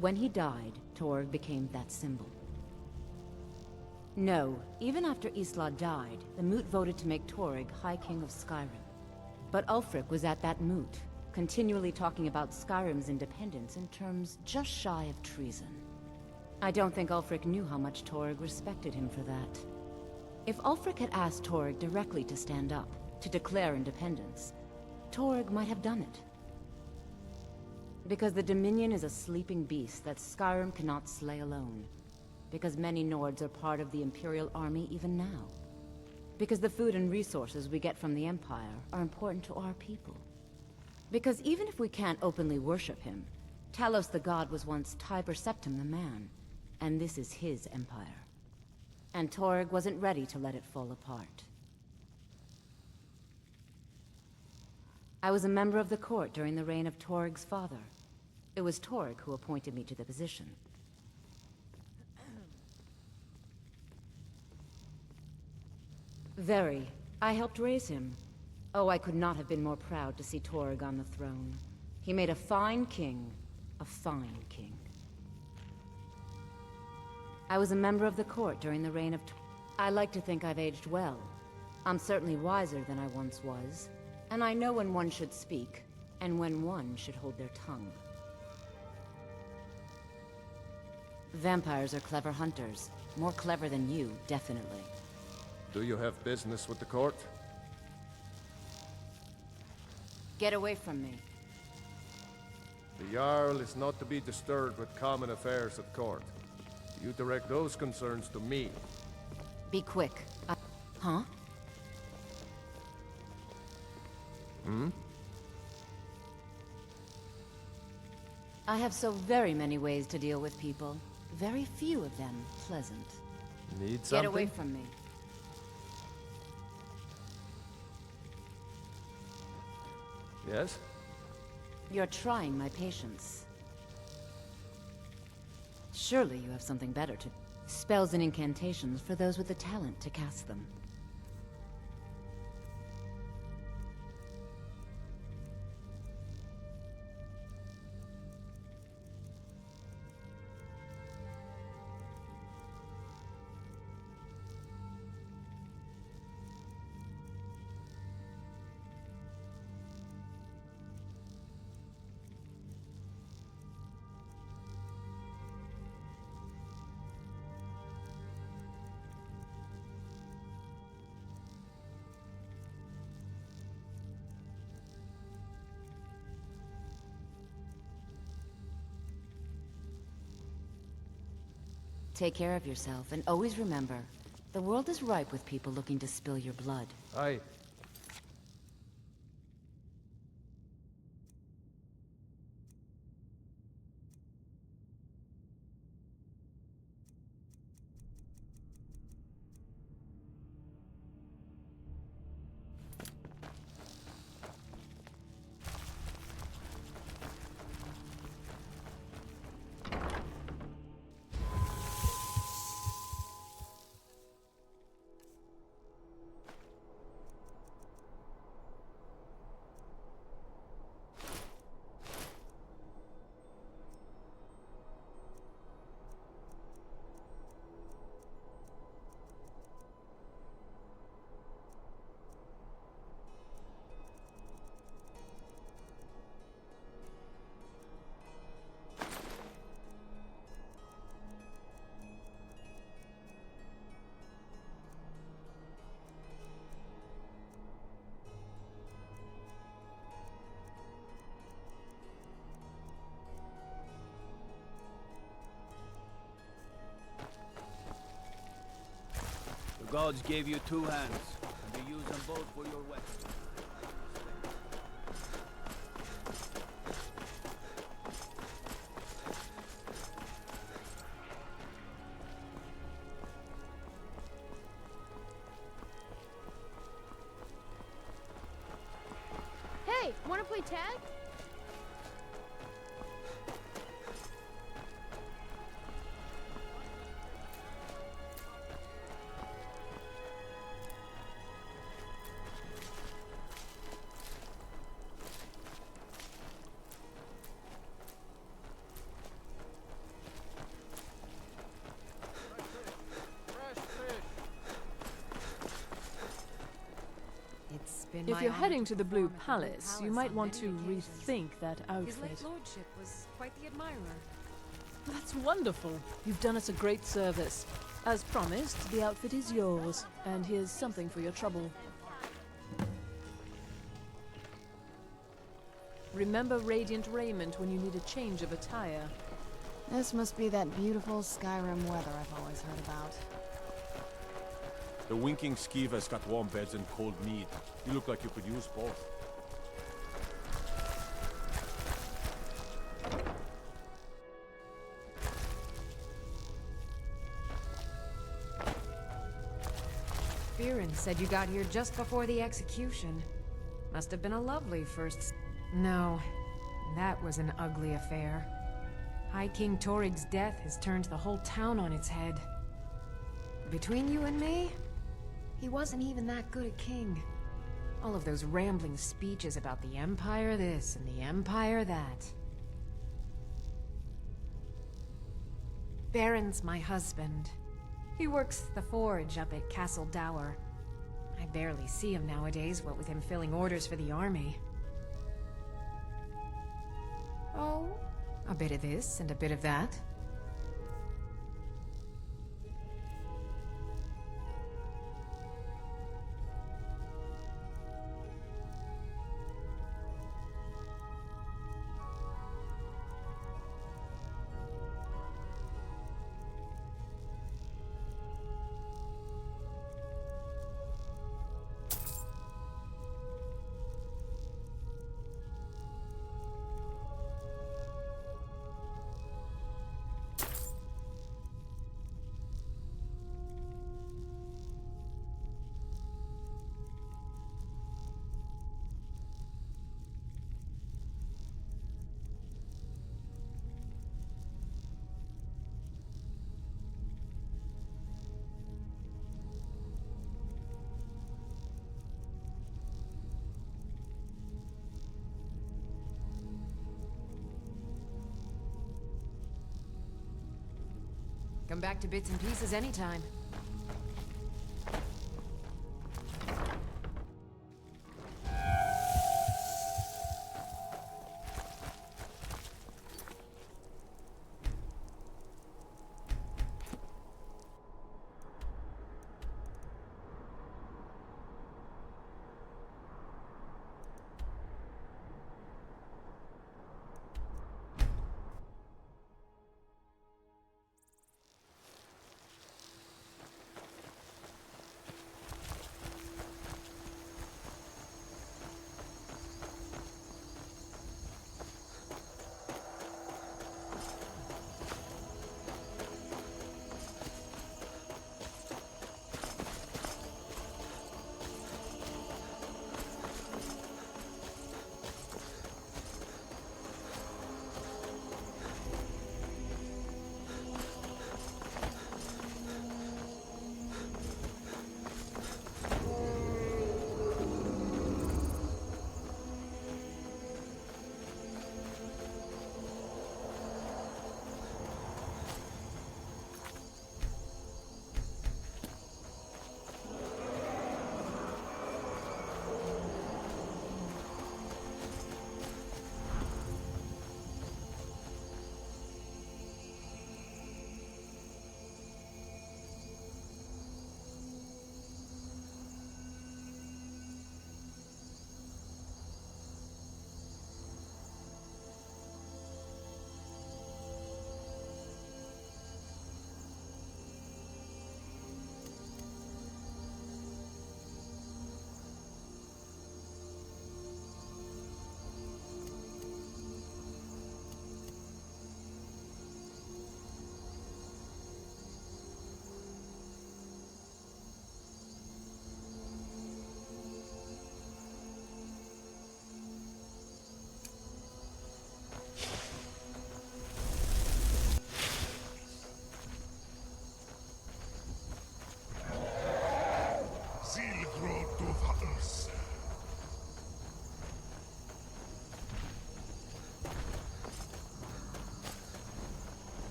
When he died, Toryg became that symbol. No, even after Islot died, the Moot voted to make Toryg High King of Skyrim. But Ulfric was at that Moot, continually talking about Skyrim's independence in terms just shy of treason. I don't think Ulfric knew how much Toryg respected him for that. If Ulfric had asked Toryg directly to stand up, to declare independence, Toryg might have done it. Because the Dominion is a sleeping beast that Skyrim cannot slay alone. Because many Nords are part of the Imperial Army even now. Because the food and resources we get from the Empire are important to our people. Because even if we can't openly worship him, Talos the God was once Tiber Septim the man, and this is his empire. And Toryg wasn't ready to let it fall apart. I was a member of the court during the reign of Toryg's father. It was Toryg who appointed me to the position. Very. I helped raise him. Oh, I could not have been more proud to see Toryg on the throne. He made a fine king. A fine king. I was a member of the court during the reign of I like to think I've aged well. I'm certainly wiser than I once was. And I know when one should speak, and when one should hold their tongue. Vampires are clever hunters. More clever than you, definitely. Do you have business with the court? Get away from me. The Jarl is not to be disturbed with common affairs at court. You direct those concerns to me. Be quick. Huh? Hmm? I have so very many ways to deal with people. Very few of them pleasant. Need something? Get away from me. Yes? You're trying my patience. Surely you have something better to... Spells and incantations for those with the talent to cast them. Take care of yourself, and always remember, the world is ripe with people looking to spill your blood. Aye. The gods gave you two hands, and You use them both for your weapons. Hey, wanna play tag? If you're heading to the Blue Palace, you might want to rethink that His late outfit. lordship was quite the admirer. That's wonderful. You've done us a great service. As promised, the outfit is yours, and here's something for your trouble. Remember Radiant Raiment when you need a change of attire. This must be that beautiful Skyrim weather I've always heard about. The winking skeever's got warm beds and cold mead. You look like you could use both. Viren said you got here just before the execution. Must have been a lovely first... No, that was an ugly affair. High King Torig's death has turned the whole town on its head. Between you and me, he wasn't even that good a king. All of those rambling speeches about the Empire this and the Empire that. Baron's my husband. He works the forge up at Castle Dower. I barely see him nowadays, what with him filling orders for the army. Oh, a bit of this and a bit of that. Come back to bits and pieces anytime.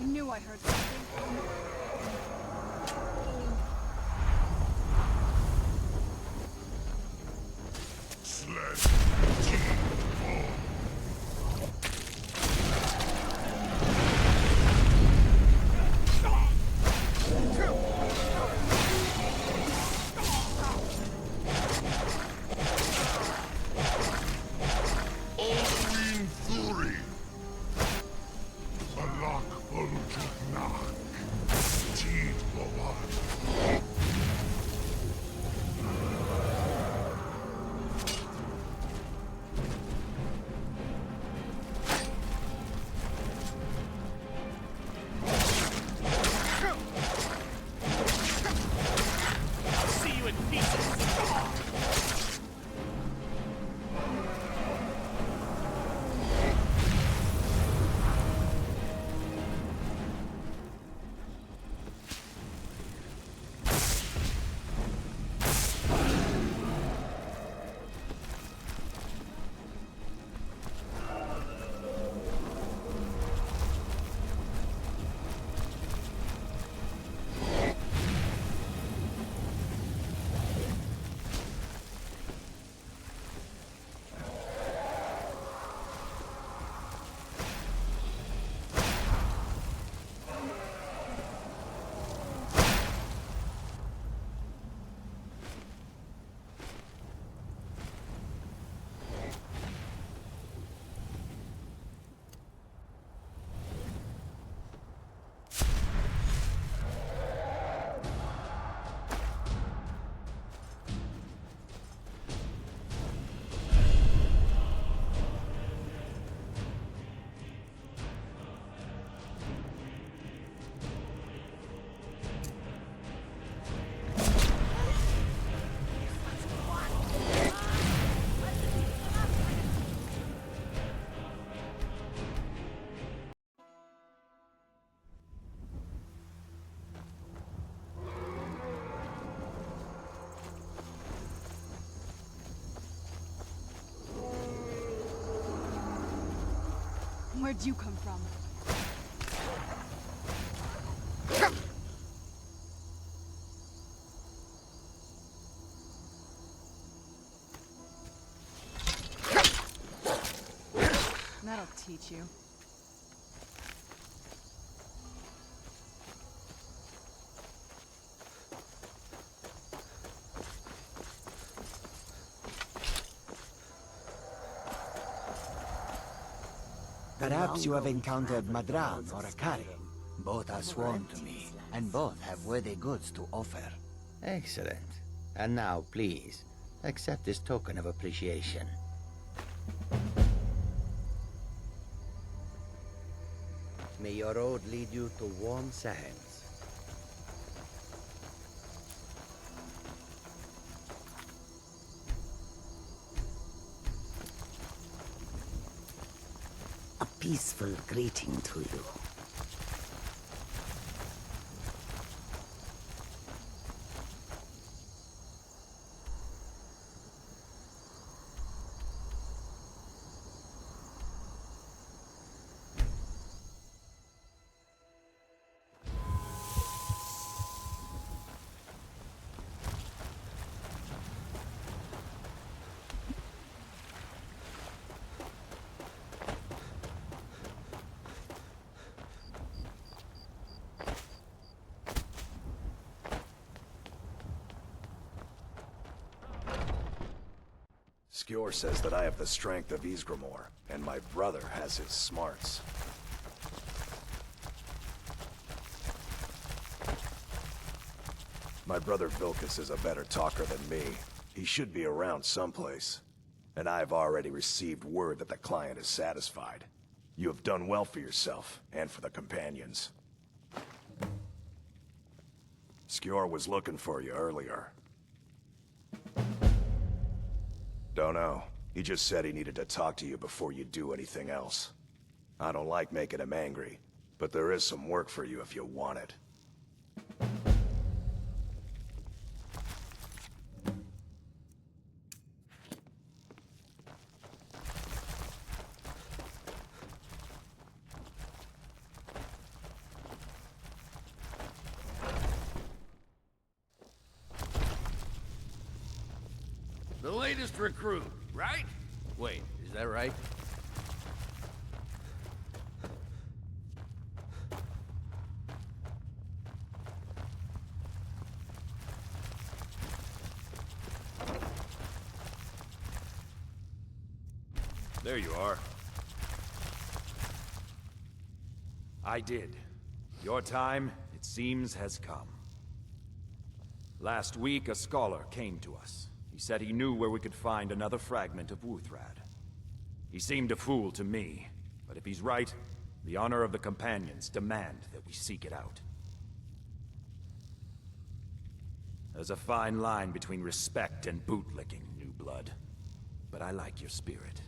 I knew I heard something. Where'd you come from? That'll teach you. Perhaps you have encountered Madran or Akari. Both are sworn to me, and both have worthy goods to offer. Excellent. And now, please, accept this token of appreciation. May your road lead you to warm sands. A peaceful greeting to you. Skjor says that I have the strength of Ysgramor, and my brother has his smarts. My brother Vilkas is a better talker than me. He should be around someplace. And I've already received word that the client is satisfied. You have done well for yourself, and for the companions. Skjor was looking for you earlier. Don't know. He just said he needed to talk to you before you do anything else. I don't like making him angry, but there is some work for you if you want it. latest recruit, right? Wait, is that right? There you are. I did. Your time, it seems, has come. Last week, a scholar came to us. He said he knew where we could find another fragment of Wuthrad. He seemed a fool to me, but if he's right, the honor of the Companions demand that we seek it out. There's a fine line between respect and bootlicking, new blood. But I like your spirit.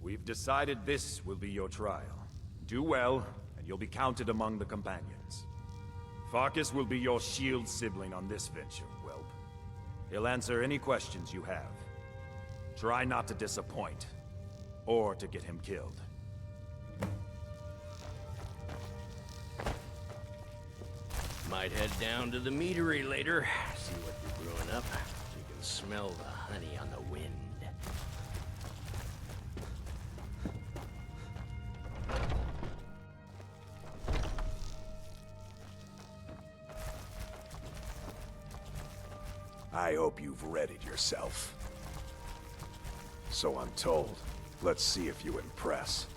We've decided this will be your trial. Do well, and you'll be counted among the Companions. Farkas will be your shield sibling on this venture, whelp. He'll answer any questions you have. Try not to disappoint, or to get him killed. Might head down to the meadery later, see what you're brewing up. You can smell the honey on the wind. I hope you've readied yourself. So I'm told. Let's see if you impress.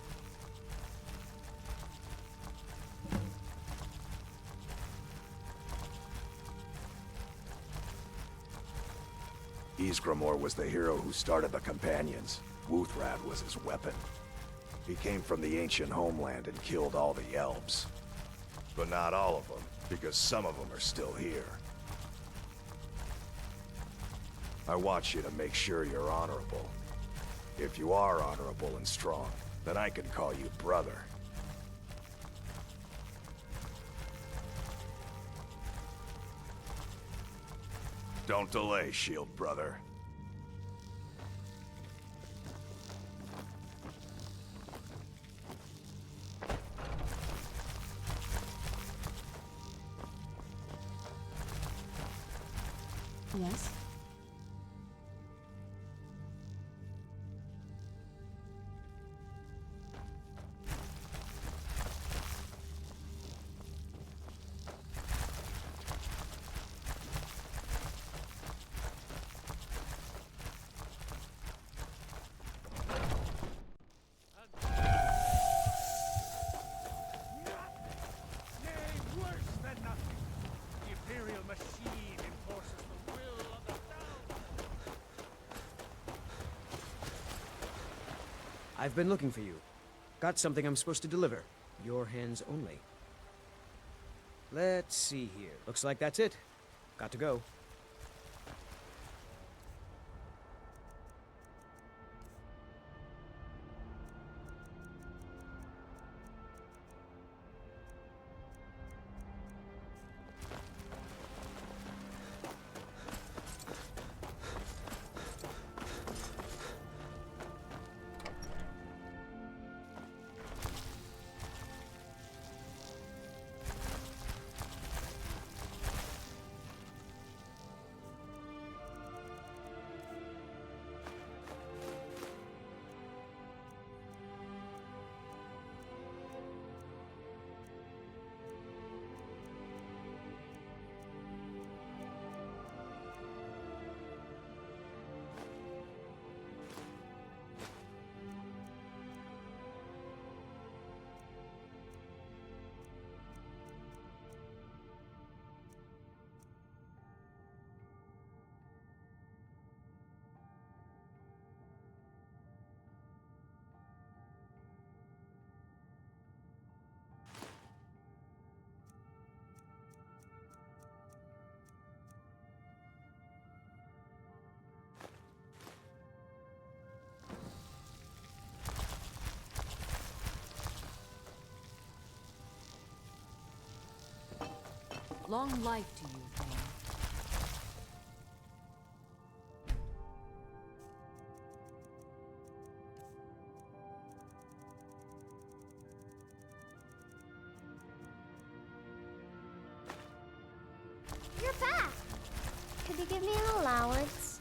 Ysgramor was the hero who started the Companions. Wuthrad was his weapon. He came from the ancient homeland and killed all the elves. But not all of them, because some of them are still here. I want you to make sure you're honorable. If you are honorable and strong, then I can call you brother. Don't delay, Shield brother. Yes? I've been looking for you. Got something I'm supposed to deliver. Your hands only. Let's see here. Looks like that's it. Got to go. Long life to you, Thane. You're back! Could you give me an allowance?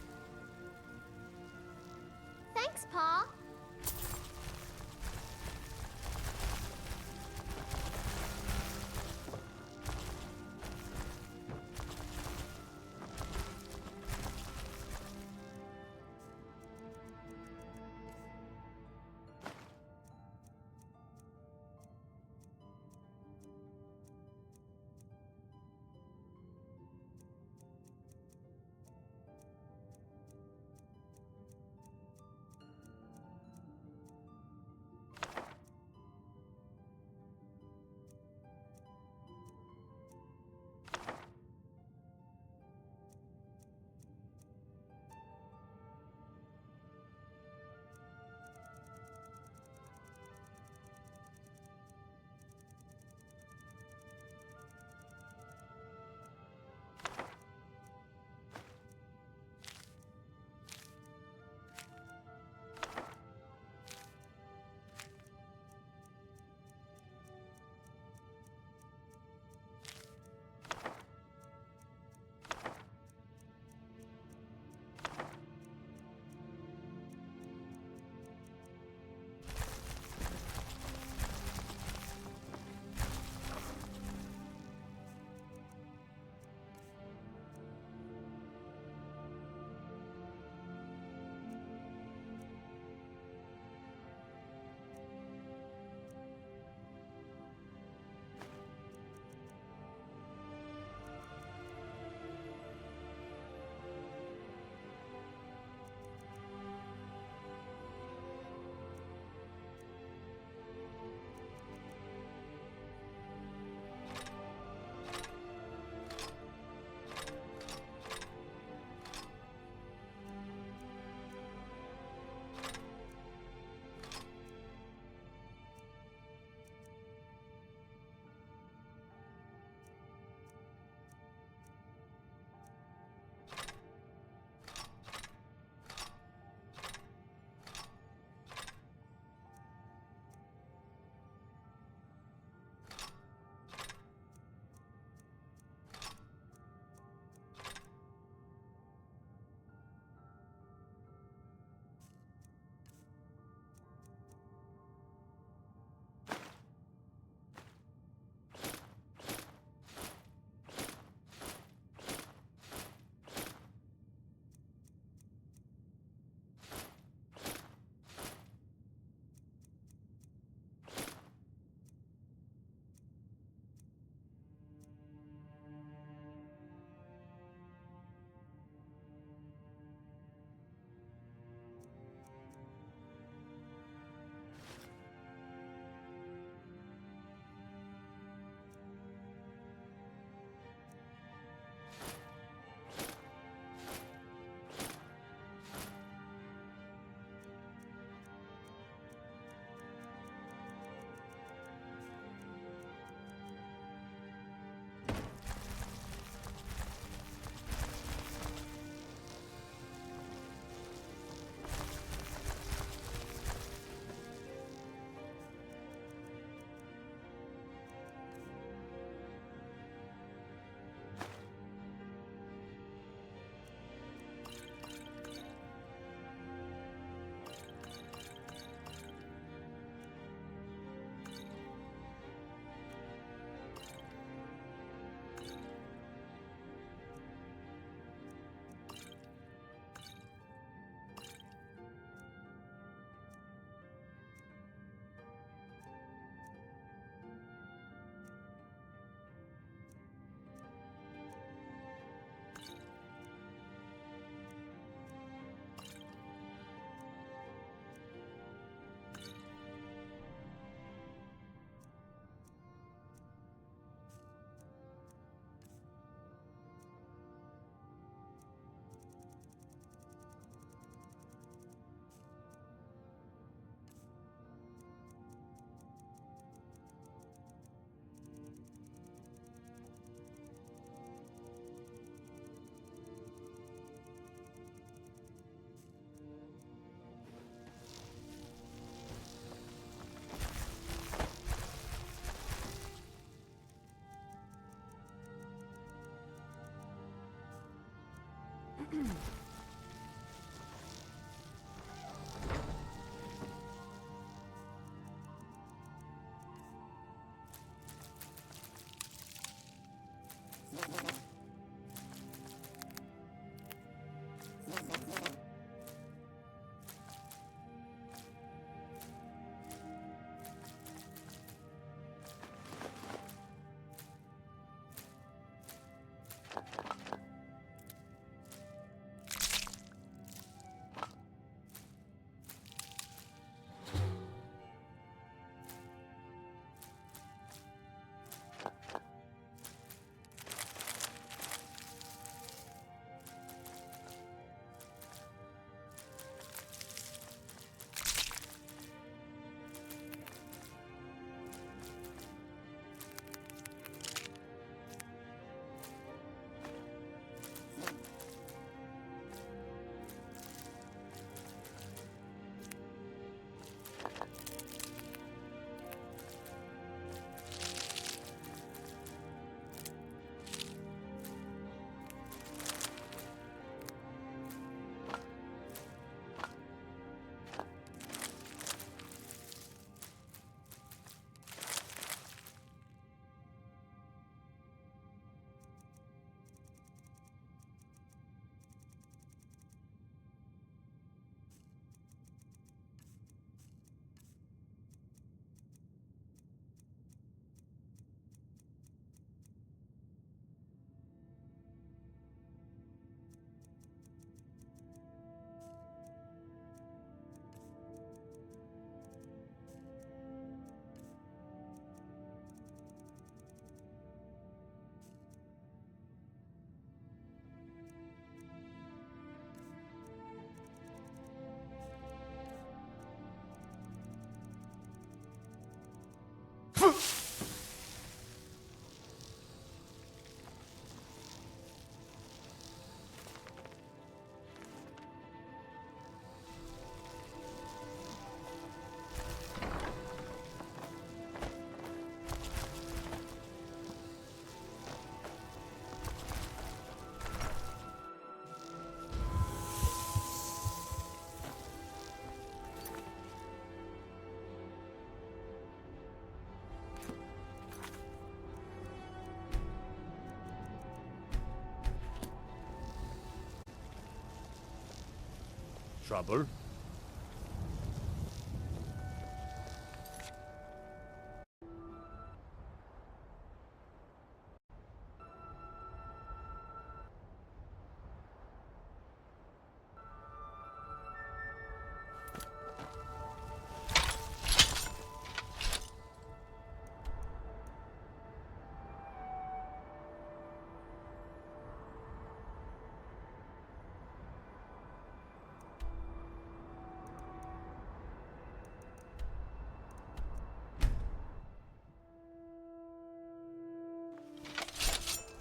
Trouble?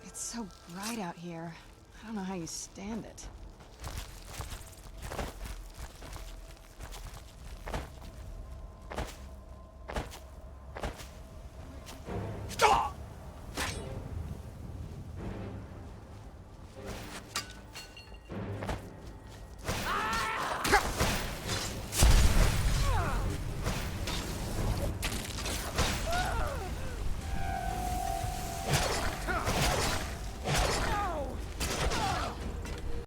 It's so bright out here. I don't know how you stand it.